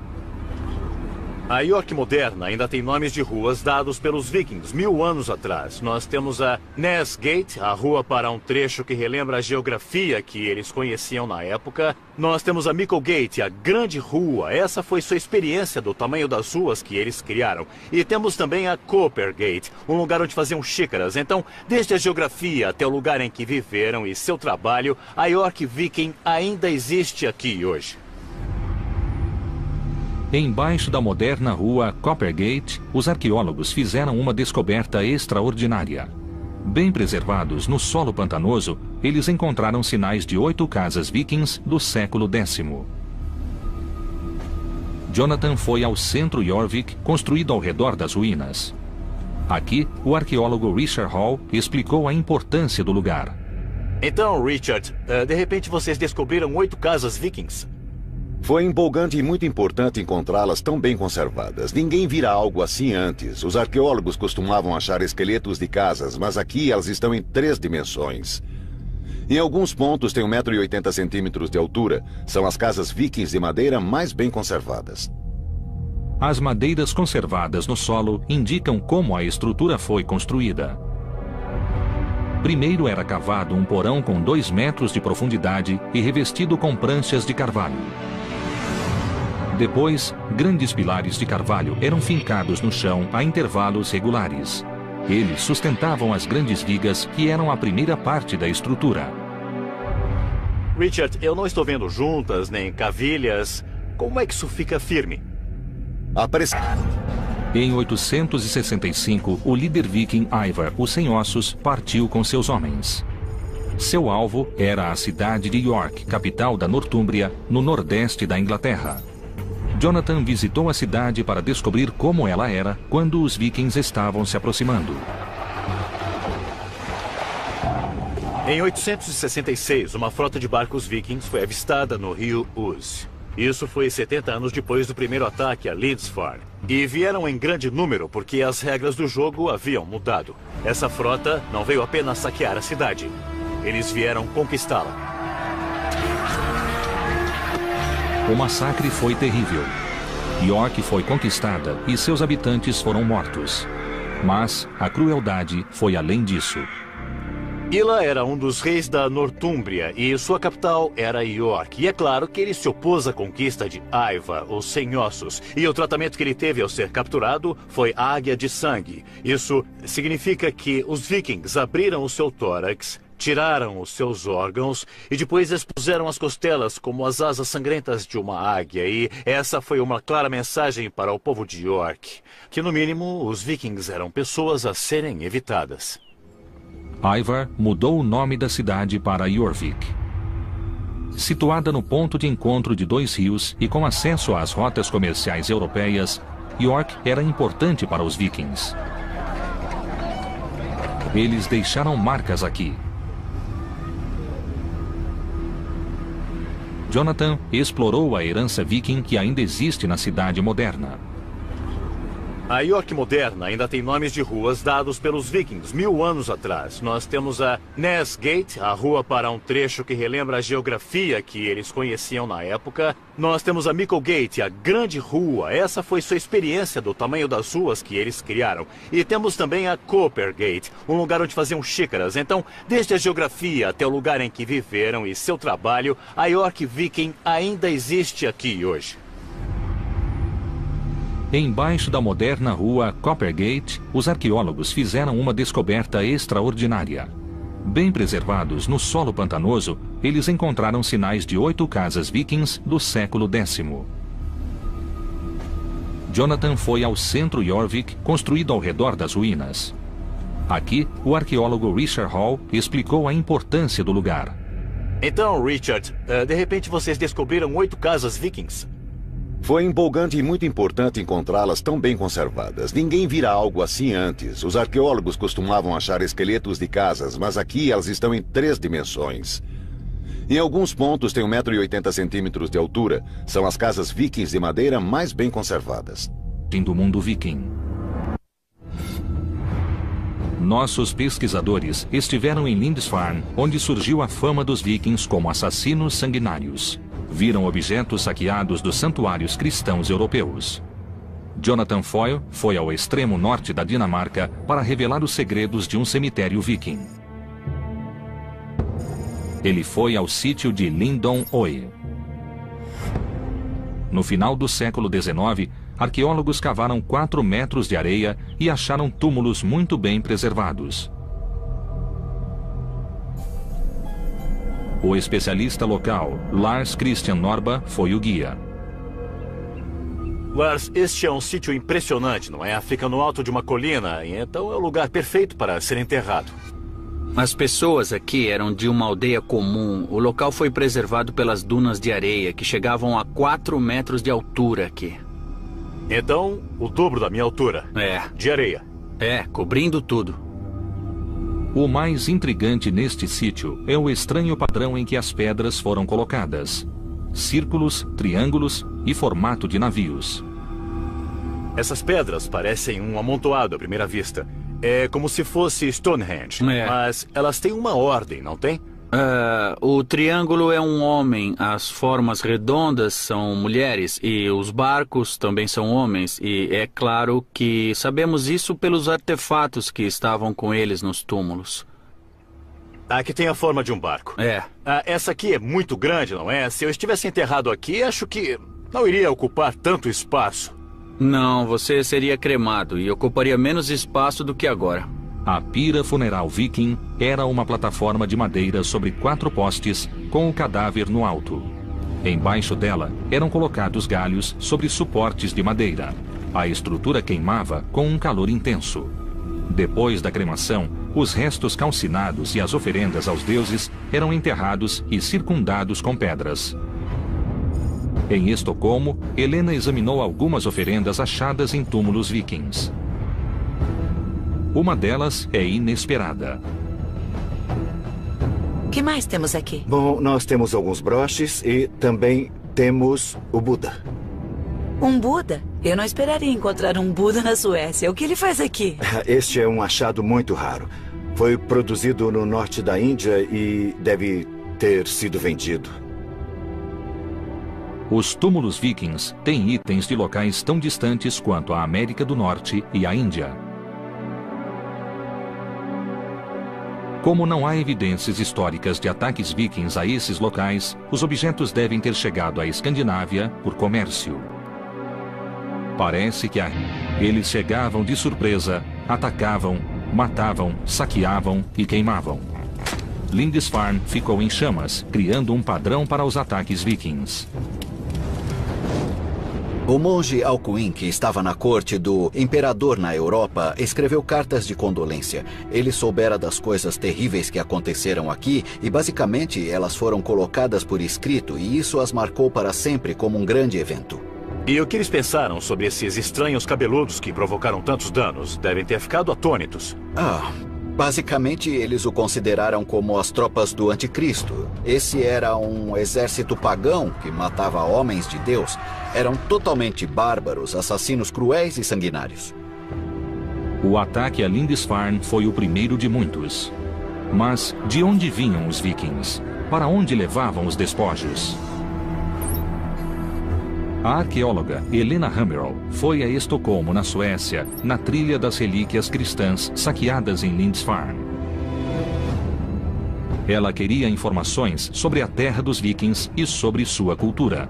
A York moderna ainda tem nomes de ruas dados pelos vikings 1000 anos atrás. Nós temos a Ness Gate, a rua para um trecho que relembra a geografia que eles conheciam na época. Nós temos a Micklegate, a grande rua. Essa foi sua experiência do tamanho das ruas que eles criaram. E temos também a Coppergate, um lugar onde faziam xícaras. Então, desde a geografia até o lugar em que viveram e seu trabalho, a York Viking ainda existe aqui hoje. Embaixo da moderna rua Coppergate, os arqueólogos fizeram uma descoberta extraordinária. Bem preservados no solo pantanoso, eles encontraram sinais de 8 casas vikings do século X. Jonathan foi ao centro Jorvik, construído ao redor das ruínas. Aqui, o arqueólogo Richard Hall explicou a importância do lugar. Então, Richard, de repente vocês descobriram 8 casas vikings? Foi empolgante e muito importante encontrá-las tão bem conservadas. Ninguém vira algo assim antes. Os arqueólogos costumavam achar esqueletos de casas, mas aqui elas estão em 3 dimensões. Em alguns pontos tem 1,80 m de altura. São as casas vikings de madeira mais bem conservadas. As madeiras conservadas no solo indicam como a estrutura foi construída. Primeiro era cavado um porão com 2 metros de profundidade e revestido com pranchas de carvalho. Depois, grandes pilares de carvalho eram fincados no chão a intervalos regulares. Eles sustentavam as grandes vigas que eram a primeira parte da estrutura. Richard, eu não estou vendo juntas nem cavilhas. Como é que isso fica firme? Em 865, o líder viking Ivar, o Sem Ossos, partiu com seus homens. Seu alvo era a cidade de York, capital da Nortúmbria, no nordeste da Inglaterra. Jonathan visitou a cidade para descobrir como ela era quando os vikings estavam se aproximando. Em 866, uma frota de barcos vikings foi avistada no rio Ouse. Isso foi 70 anos depois do primeiro ataque a Lindisfarne. E vieram em grande número porque as regras do jogo haviam mudado. Essa frota não veio apenas saquear a cidade. Eles vieram conquistá-la. O massacre foi terrível. York foi conquistada e seus habitantes foram mortos. Mas a crueldade foi além disso. Ila era um dos reis da Nortúmbria e sua capital era York. E é claro que ele se opôs à conquista de Ivar, o Sem Ossos. E o tratamento que ele teve ao ser capturado foi a águia de sangue. Isso significa que os vikings abriram o seu tórax, tiraram os seus órgãos e depois expuseram as costelas como as asas sangrentas de uma águia. E essa foi uma clara mensagem para o povo de York, que no mínimo os vikings eram pessoas a serem evitadas. Ivar mudou o nome da cidade para Jorvik. Situada no ponto de encontro de dois rios e com acesso às rotas comerciais europeias, York era importante para os vikings. Eles deixaram marcas aqui. Jonathan explorou a herança viking que ainda existe na cidade moderna. A York moderna ainda tem nomes de ruas dados pelos vikings 1000 anos atrás. Nós temos a Ness Gate, a rua para um trecho que relembra a geografia que eles conheciam na época. Nós temos a Micklegate, a grande rua. Essa foi sua experiência do tamanho das ruas que eles criaram. E temos também a Coppergate, um lugar onde faziam xícaras. Então, desde a geografia até o lugar em que viveram e seu trabalho, a York Viking ainda existe aqui hoje. Embaixo da moderna rua Coppergate, os arqueólogos fizeram uma descoberta extraordinária. Bem preservados no solo pantanoso, eles encontraram sinais de 8 casas vikings do século X. Jonathan foi ao centro Jorvik, construído ao redor das ruínas. Aqui, o arqueólogo Richard Hall explicou a importância do lugar. Então, Richard, de repente vocês descobriram 8 casas vikings. Foi empolgante e muito importante encontrá-las tão bem conservadas. Ninguém vira algo assim antes. Os arqueólogos costumavam achar esqueletos de casas, mas aqui elas estão em 3 dimensões. Em alguns pontos tem 1,80 m de altura. São as casas vikings de madeira mais bem conservadas. Do mundo viking. Nossos pesquisadores estiveram em Lindisfarne, onde surgiu a fama dos vikings como assassinos sanguinários. Viram objetos saqueados dos santuários cristãos europeus. Jonathan Foyle foi ao extremo norte da Dinamarca para revelar os segredos de um cemitério viking. Ele foi ao sítio de Lindon Oe. No final do século XIX, arqueólogos cavaram 4 metros de areia e acharam túmulos muito bem preservados. O especialista local, Lars Christian Norba, foi o guia. Lars, este é um sítio impressionante, não é? Fica no alto de uma colina, e então é o lugar perfeito para ser enterrado. As pessoas aqui eram de uma aldeia comum. O local foi preservado pelas dunas de areia, que chegavam a 4 metros de altura aqui. Então, o dobro da minha altura. É. De areia. É, cobrindo tudo. O mais intrigante neste sítio é o estranho padrão em que as pedras foram colocadas. Círculos, triângulos e formato de navios. Essas pedras parecem um amontoado à primeira vista. É como se fosse Stonehenge. Mas elas têm uma ordem, não tem? O triângulo é um homem, as formas redondas são mulheres e os barcos também são homens. E é claro que sabemos isso pelos artefatos que estavam com eles nos túmulos. Aqui tem a forma de um barco. É. Essa aqui é muito grande, não é? Se eu estivesse enterrado aqui, acho que não iria ocupar tanto espaço. Não, você seria cremado e ocuparia menos espaço do que agora. A pira funeral viking era uma plataforma de madeira sobre 4 postes com o cadáver no alto. Embaixo dela eram colocados galhos sobre suportes de madeira. A estrutura queimava com um calor intenso. Depois da cremação, os restos calcinados e as oferendas aos deuses eram enterrados e circundados com pedras. Em Estocolmo, Helena examinou algumas oferendas achadas em túmulos vikings. Uma delas é inesperada. O que mais temos aqui? Bom, nós temos alguns broches e também temos o Buda. Um Buda? Eu não esperaria encontrar um Buda na Suécia. O que ele faz aqui? Este é um achado muito raro. Foi produzido no norte da Índia e deve ter sido vendido. Os túmulos vikings têm itens de locais tão distantes quanto a América do Norte e a Índia. Como não há evidências históricas de ataques vikings a esses locais, os objetos devem ter chegado à Escandinávia por comércio. Parece que eles chegavam de surpresa, atacavam, matavam, saqueavam e queimavam. Lindisfarne ficou em chamas, criando um padrão para os ataques vikings. O monge Alcuin, que estava na corte do imperador na Europa, escreveu cartas de condolência. Ele soubera das coisas terríveis que aconteceram aqui e, basicamente, elas foram colocadas por escrito e isso as marcou para sempre como um grande evento. E o que eles pensaram sobre esses estranhos cabeludos que provocaram tantos danos? Devem ter ficado atônitos. Basicamente, eles o consideraram como as tropas do anticristo. Esse era um exército pagão que matava homens de Deus. Eram totalmente bárbaros, assassinos cruéis e sanguinários. O ataque a Lindisfarne foi o primeiro de muitos. Mas de onde vinham os vikings? Para onde levavam os despojos? A arqueóloga Helena Hammerl foi a Estocolmo, na Suécia, na trilha das relíquias cristãs saqueadas em Lindisfarne. Ela queria informações sobre a terra dos vikings e sobre sua cultura.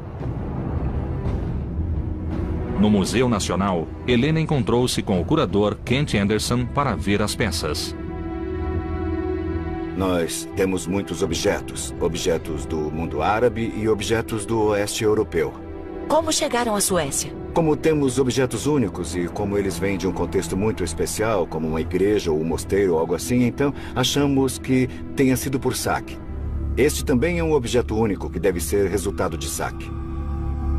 No Museu Nacional, Helena encontrou-se com o curador Kent Anderson para ver as peças. Nós temos muitos objetos. Objetos do mundo árabe e objetos do oeste europeu. Como chegaram à Suécia? Como temos objetos únicos e como eles vêm de um contexto muito especial, como uma igreja ou um mosteiro ou algo assim, então achamos que tenha sido por saque. Este também é um objeto único que deve ser resultado de saque.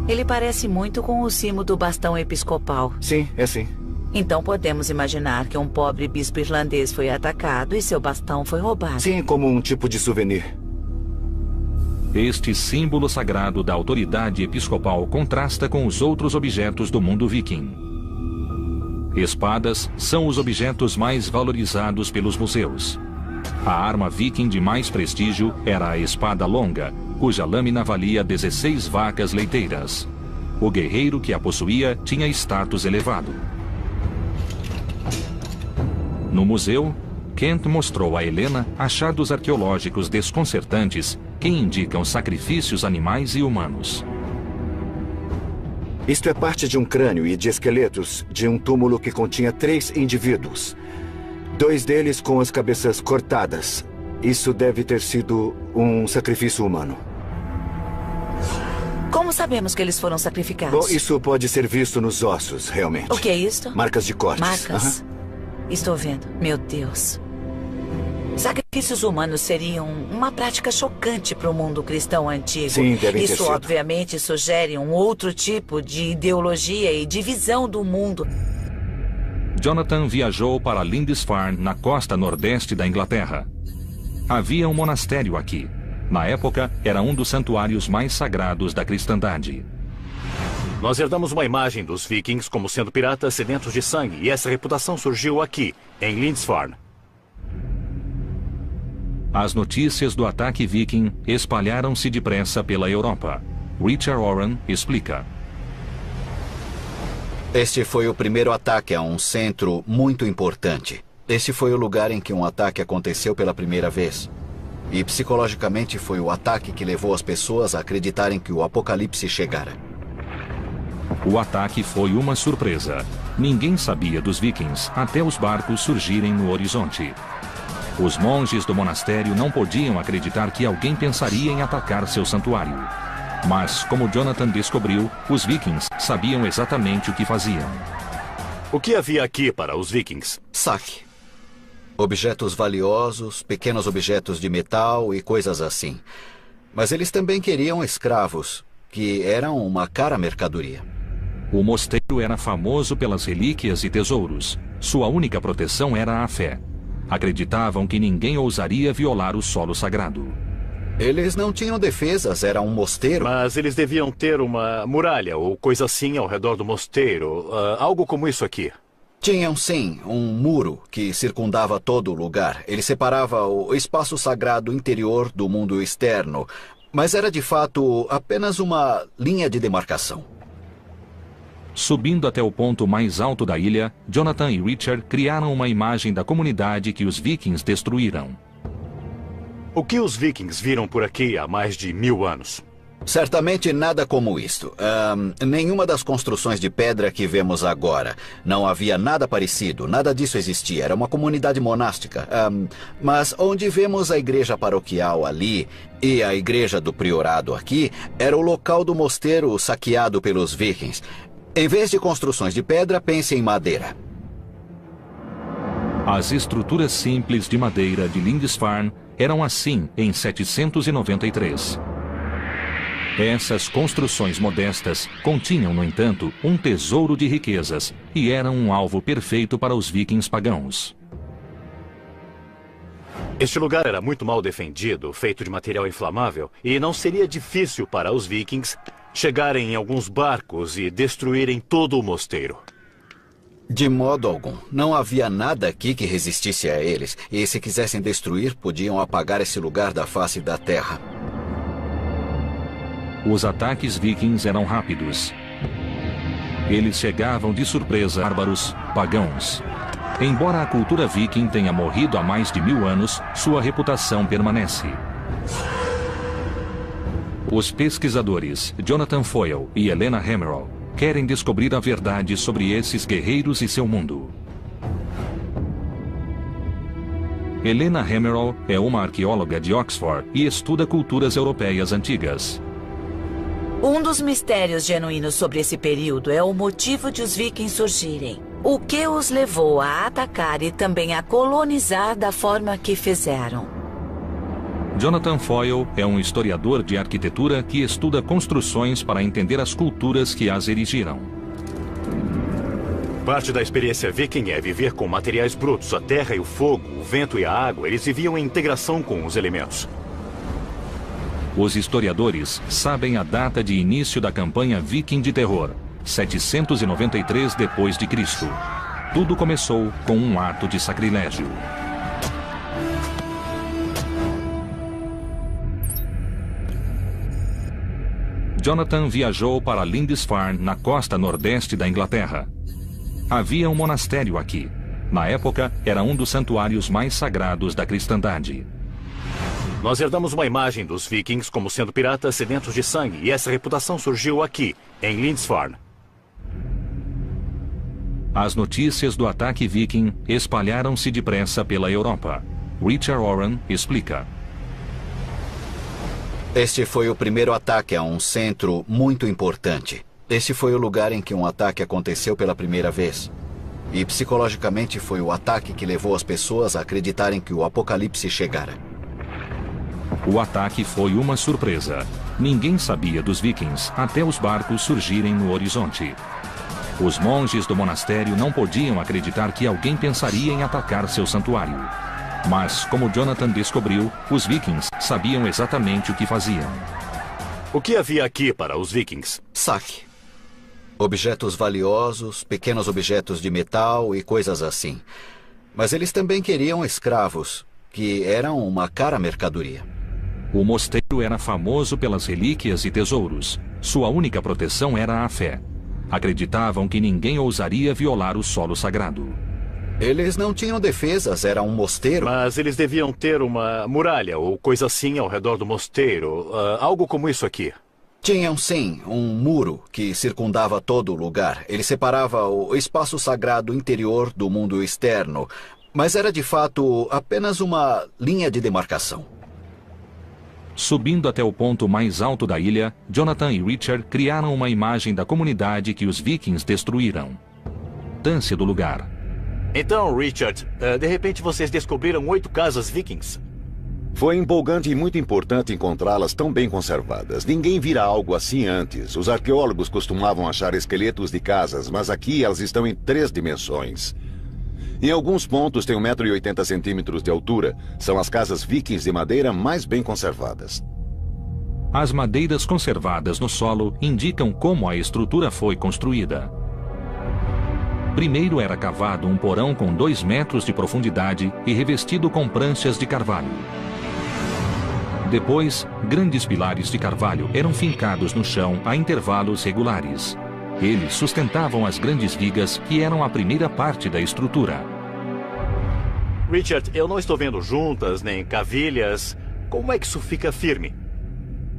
Ele parece muito com o cimo do bastão episcopal. Sim, é sim. Então podemos imaginar que um pobre bispo irlandês foi atacado e seu bastão foi roubado. Sim, como um tipo de souvenir. Este símbolo sagrado da autoridade episcopal contrasta com os outros objetos do mundo viking. Espadas são os objetos mais valorizados pelos museus. A arma viking de mais prestígio era a espada longa, cuja lâmina valia 16 vacas leiteiras. O guerreiro que a possuía tinha status elevado. No museu, Kent mostrou a Helena achados arqueológicos desconcertantes que indicam sacrifícios animais e humanos. Isto é parte de um crânio e de esqueletos de um túmulo que continha 3 indivíduos. 2 deles com as cabeças cortadas. Isso deve ter sido um sacrifício humano. Como sabemos que eles foram sacrificados? Bom, isso pode ser visto nos ossos, realmente. O que é isto? Marcas de cortes. Marcas? Estou vendo. Meu Deus. Sacrifícios humanos seriam uma prática chocante para o mundo cristão antigo. Sim, devem ter Isso sido. obviamente sugere um outro tipo de ideologia e de visão do mundo. Jonathan viajou para Lindisfarne, na costa nordeste da Inglaterra. Havia um monastério aqui. Na época, era um dos santuários mais sagrados da cristandade. Nós herdamos uma imagem dos vikings como sendo piratas sedentos de sangue, e essa reputação surgiu aqui, em Lindisfarne. As notícias do ataque viking espalharam-se depressa pela Europa. Richard Oran explica. Este foi o primeiro ataque a um centro muito importante. Este foi o lugar em que um ataque aconteceu pela primeira vez. E psicologicamente foi o ataque que levou as pessoas a acreditarem que o apocalipse chegara. O ataque foi uma surpresa. Ninguém sabia dos vikings até os barcos surgirem no horizonte. Os monges do monastério não podiam acreditar que alguém pensaria em atacar seu santuário. Mas, como Jonathan descobriu, os vikings sabiam exatamente o que faziam. O que havia aqui para os vikings? Saque. Objetos valiosos, pequenos objetos de metal e coisas assim. Mas eles também queriam escravos, que eram uma cara mercadoria. O mosteiro era famoso pelas relíquias e tesouros. Sua única proteção era a fé. Acreditavam que ninguém ousaria violar o solo sagrado. Eles não tinham defesas, era um mosteiro. Mas eles deviam ter uma muralha ou coisa assim ao redor do mosteiro. Algo como isso aqui. Tinham, sim, um muro que circundava todo o lugar. Ele separava o espaço sagrado interior do mundo externo. Mas era, de fato, apenas uma linha de demarcação. Subindo até o ponto mais alto da ilha, Jonathan e Richard criaram uma imagem da comunidade que os vikings destruíram. O que os vikings viram por aqui há mais de 1000 anos? Certamente nada como isto. Nenhuma das construções de pedra que vemos agora. Não havia nada parecido, nada disso existia. Era uma comunidade monástica. Mas onde vemos a igreja paroquial ali e a igreja do priorado aqui, era o local do mosteiro saqueado pelos vikings. Em vez de construções de pedra, pense em madeira. As estruturas simples de madeira de Lindisfarne eram assim em 793. Essas construções modestas continham, no entanto, um tesouro de riquezas e eram um alvo perfeito para os vikings pagãos. Este lugar era muito mal defendido, feito de material inflamável, e não seria difícil para os vikings chegarem em alguns barcos e destruírem todo o mosteiro. De modo algum. Não havia nada aqui que resistisse a eles. E se quisessem destruir, podiam apagar esse lugar da face da terra. Os ataques vikings eram rápidos. Eles chegavam de surpresa a bárbaros pagãos. Embora a cultura viking tenha morrido há mais de 1000 anos, sua reputação permanece. Os pesquisadores Jonathan Foyle e Helena Hemmerle querem descobrir a verdade sobre esses guerreiros e seu mundo. Helena Hemmerle é uma arqueóloga de Oxford e estuda culturas europeias antigas. Um dos mistérios genuínos sobre esse período é o motivo de os vikings surgirem. O que os levou a atacar e também a colonizar da forma que fizeram. Jonathan Foyle é um historiador de arquitetura que estuda construções para entender as culturas que as erigiram. Parte da experiência viking é viver com materiais brutos. A terra e o fogo, o vento e a água, eles viviam em integração com os elementos. Os historiadores sabem a data de início da campanha viking de terror, 793 d.C. Tudo começou com um ato de sacrilégio. Jonathan viajou para Lindisfarne, na costa nordeste da Inglaterra. Havia um monastério aqui. Na época, era um dos santuários mais sagrados da cristandade. Nós herdamos uma imagem dos vikings como sendo piratas sedentos de sangue, e essa reputação surgiu aqui, em Lindisfarne. As notícias do ataque viking espalharam-se depressa pela Europa. Richard Oran explica. Este foi o primeiro ataque a um centro muito importante. Este foi o lugar em que um ataque aconteceu pela primeira vez. E psicologicamente foi o ataque que levou as pessoas a acreditarem que o apocalipse chegara. O ataque foi uma surpresa. Ninguém sabia dos vikings até os barcos surgirem no horizonte. Os monges do monastério não podiam acreditar que alguém pensaria em atacar seu santuário. Mas, como Jonathan descobriu, os vikings sabiam exatamente o que faziam. O que havia aqui para os vikings? Saque. Objetos valiosos, pequenos objetos de metal e coisas assim. Mas eles também queriam escravos, que eram uma cara mercadoria. O mosteiro era famoso pelas relíquias e tesouros. Sua única proteção era a fé. Acreditavam que ninguém ousaria violar o solo sagrado. Eles não tinham defesas, era um mosteiro. Mas eles deviam ter uma muralha ou coisa assim ao redor do mosteiro. Algo como isso aqui. Tinham, sim, um muro que circundava todo o lugar. Ele separava o espaço sagrado interior do mundo externo. Mas era, de fato, apenas uma linha de demarcação. Subindo até o ponto mais alto da ilha, Jonathan e Richard criaram uma imagem da comunidade que os vikings destruíram. Distância do lugar. Então, Richard, de repente vocês descobriram 8 casas vikings. Foi empolgante e muito importante encontrá-las tão bem conservadas. Ninguém vira algo assim antes. Os arqueólogos costumavam achar esqueletos de casas, mas aqui elas estão em 3 dimensões. Em alguns pontos tem 1,80 m de altura. São as casas vikings de madeira mais bem conservadas. As madeiras conservadas no solo indicam como a estrutura foi construída. Primeiro era cavado um porão com 2 metros de profundidade e revestido com pranchas de carvalho. Depois, grandes pilares de carvalho eram fincados no chão a intervalos regulares. Eles sustentavam as grandes vigas que eram a primeira parte da estrutura. Richard, eu não estou vendo juntas nem cavilhas. Como é que isso fica firme?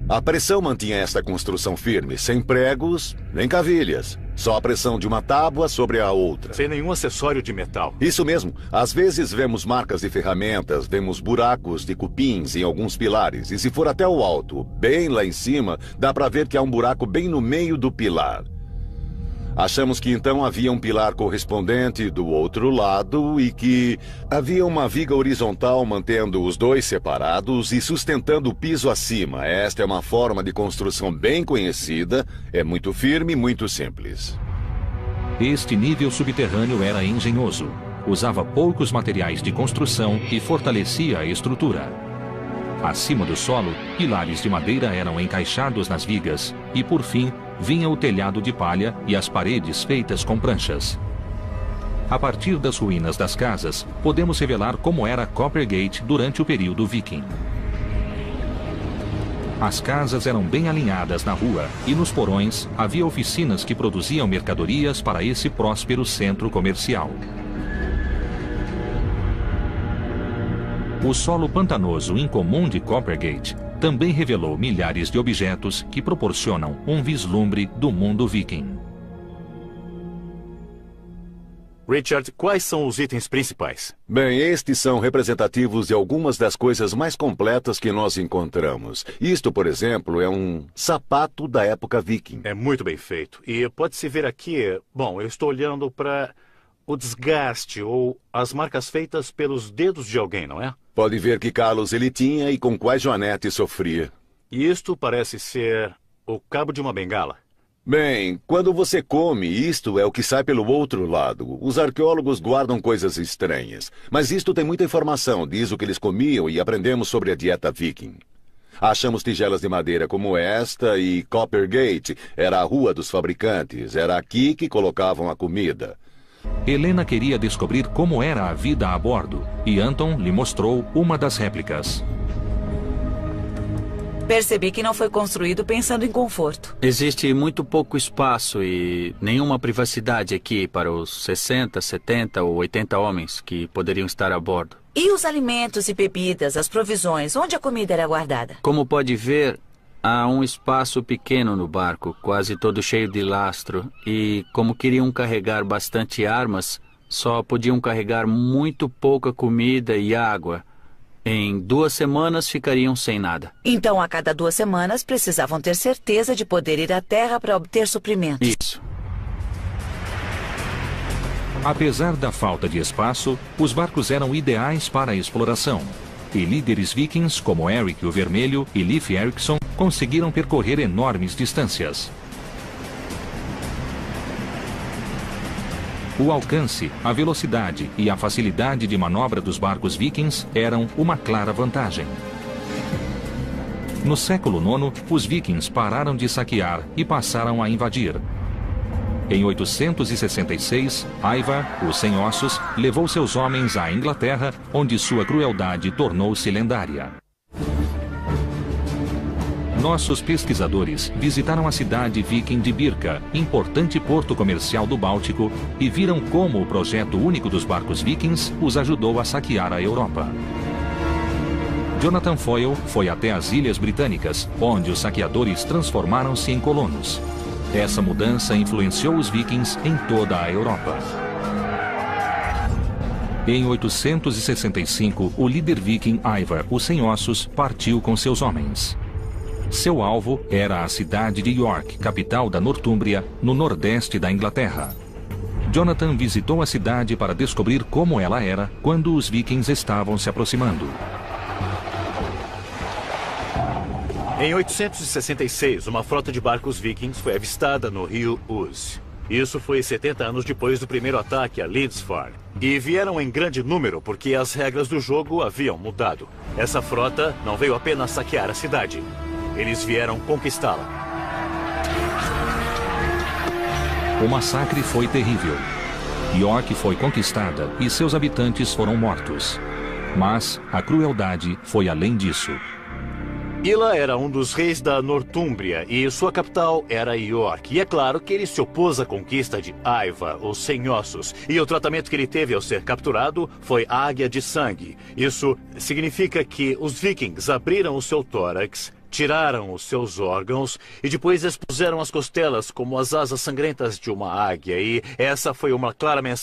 A pressão mantinha esta construção firme, sem pregos nem cavilhas. Só a pressão de uma tábua sobre a outra. Sem nenhum acessório de metal. Isso mesmo. Às vezes vemos marcas de ferramentas, vemos buracos de cupins em alguns pilares. E se for até o alto, bem lá em cima, dá para ver que há um buraco bem no meio do pilar. Achamos que então havia um pilar correspondente do outro lado e que havia uma viga horizontal mantendo os dois separados e sustentando o piso acima. Esta é uma forma de construção bem conhecida, é muito firme e muito simples. Este nível subterrâneo era engenhoso. Usava poucos materiais de construção e fortalecia a estrutura. Acima do solo, pilares de madeira eram encaixados nas vigas e, por fim, vinha o telhado de palha e as paredes feitas com pranchas. A partir das ruínas das casas, podemos revelar como era Coppergate durante o período viking. As casas eram bem alinhadas na rua e nos porões havia oficinas que produziam mercadorias para esse próspero centro comercial. O solo pantanoso incomum de Coppergate também revelou milhares de objetos que proporcionam um vislumbre do mundo viking. Richard, quais são os itens principais? Bem, estes são representativos de algumas das coisas mais completas que nós encontramos. Isto, por exemplo, é um sapato da época viking. É muito bem feito. E pode-se ver aqui, bom, eu estou olhando para o desgaste ou as marcas feitas pelos dedos de alguém, não é? Pode ver que calos ele tinha e com quais Joanete sofria. E isto parece ser o cabo de uma bengala. Bem, quando você come, isto é o que sai pelo outro lado. Os arqueólogos guardam coisas estranhas. Mas isto tem muita informação, diz o que eles comiam e aprendemos sobre a dieta viking. Achamos tigelas de madeira como esta e Coppergate era a rua dos fabricantes. Era aqui que colocavam a comida. Helena queria descobrir como era a vida a bordo, e Anton lhe mostrou uma das réplicas. Percebi que não foi construído pensando em conforto. Existe muito pouco espaço e nenhuma privacidade aqui para os 60, 70 ou 80 homens que poderiam estar a bordo. E os alimentos e bebidas, as provisões, onde a comida era guardada? Como pode ver, há um espaço pequeno no barco, quase todo cheio de lastro. E como queriam carregar bastante armas, só podiam carregar muito pouca comida e água. Em 2 semanas ficariam sem nada. Então, a cada 2 semanas, precisavam ter certeza de poder ir à terra para obter suprimentos. Isso. Apesar da falta de espaço, os barcos eram ideais para a exploração. E líderes vikings como Eric o Vermelho e Leif Erikson conseguiram percorrer enormes distâncias. O alcance, a velocidade e a facilidade de manobra dos barcos vikings eram uma clara vantagem. No século IX, os vikings pararam de saquear e passaram a invadir. Em 866, Ivar, o Sem Ossos, levou seus homens à Inglaterra, onde sua crueldade tornou-se lendária. Nossos pesquisadores visitaram a cidade viking de Birka, importante porto comercial do Báltico, e viram como o projeto único dos barcos vikings os ajudou a saquear a Europa. Jonathan Foyle foi até as Ilhas Britânicas, onde os saqueadores transformaram-se em colonos. Essa mudança influenciou os vikings em toda a Europa. Em 865, o líder viking Ivar, o Sem Ossos, partiu com seus homens. Seu alvo era a cidade de York, capital da Nortúmbria, no nordeste da Inglaterra. Jonathan visitou a cidade para descobrir como ela era quando os vikings estavam se aproximando. Em 866, uma frota de barcos vikings foi avistada no rio Ouse. Isso foi 70 anos depois do primeiro ataque a Lindisfarne. E vieram em grande número porque as regras do jogo haviam mudado. Essa frota não veio apenas saquear a cidade. Eles vieram conquistá-la. O massacre foi terrível. York foi conquistada e seus habitantes foram mortos. Mas a crueldade foi além disso. Ila era um dos reis da Nortúmbria e sua capital era York. E é claro que ele se opôs à conquista de Ivar, o Sem Ossos. E o tratamento que ele teve ao ser capturado foi águia de sangue. Isso significa que os vikings abriram o seu tórax, tiraram os seus órgãos e depois expuseram as costelas como as asas sangrentas de uma águia. E essa foi uma clara mensagem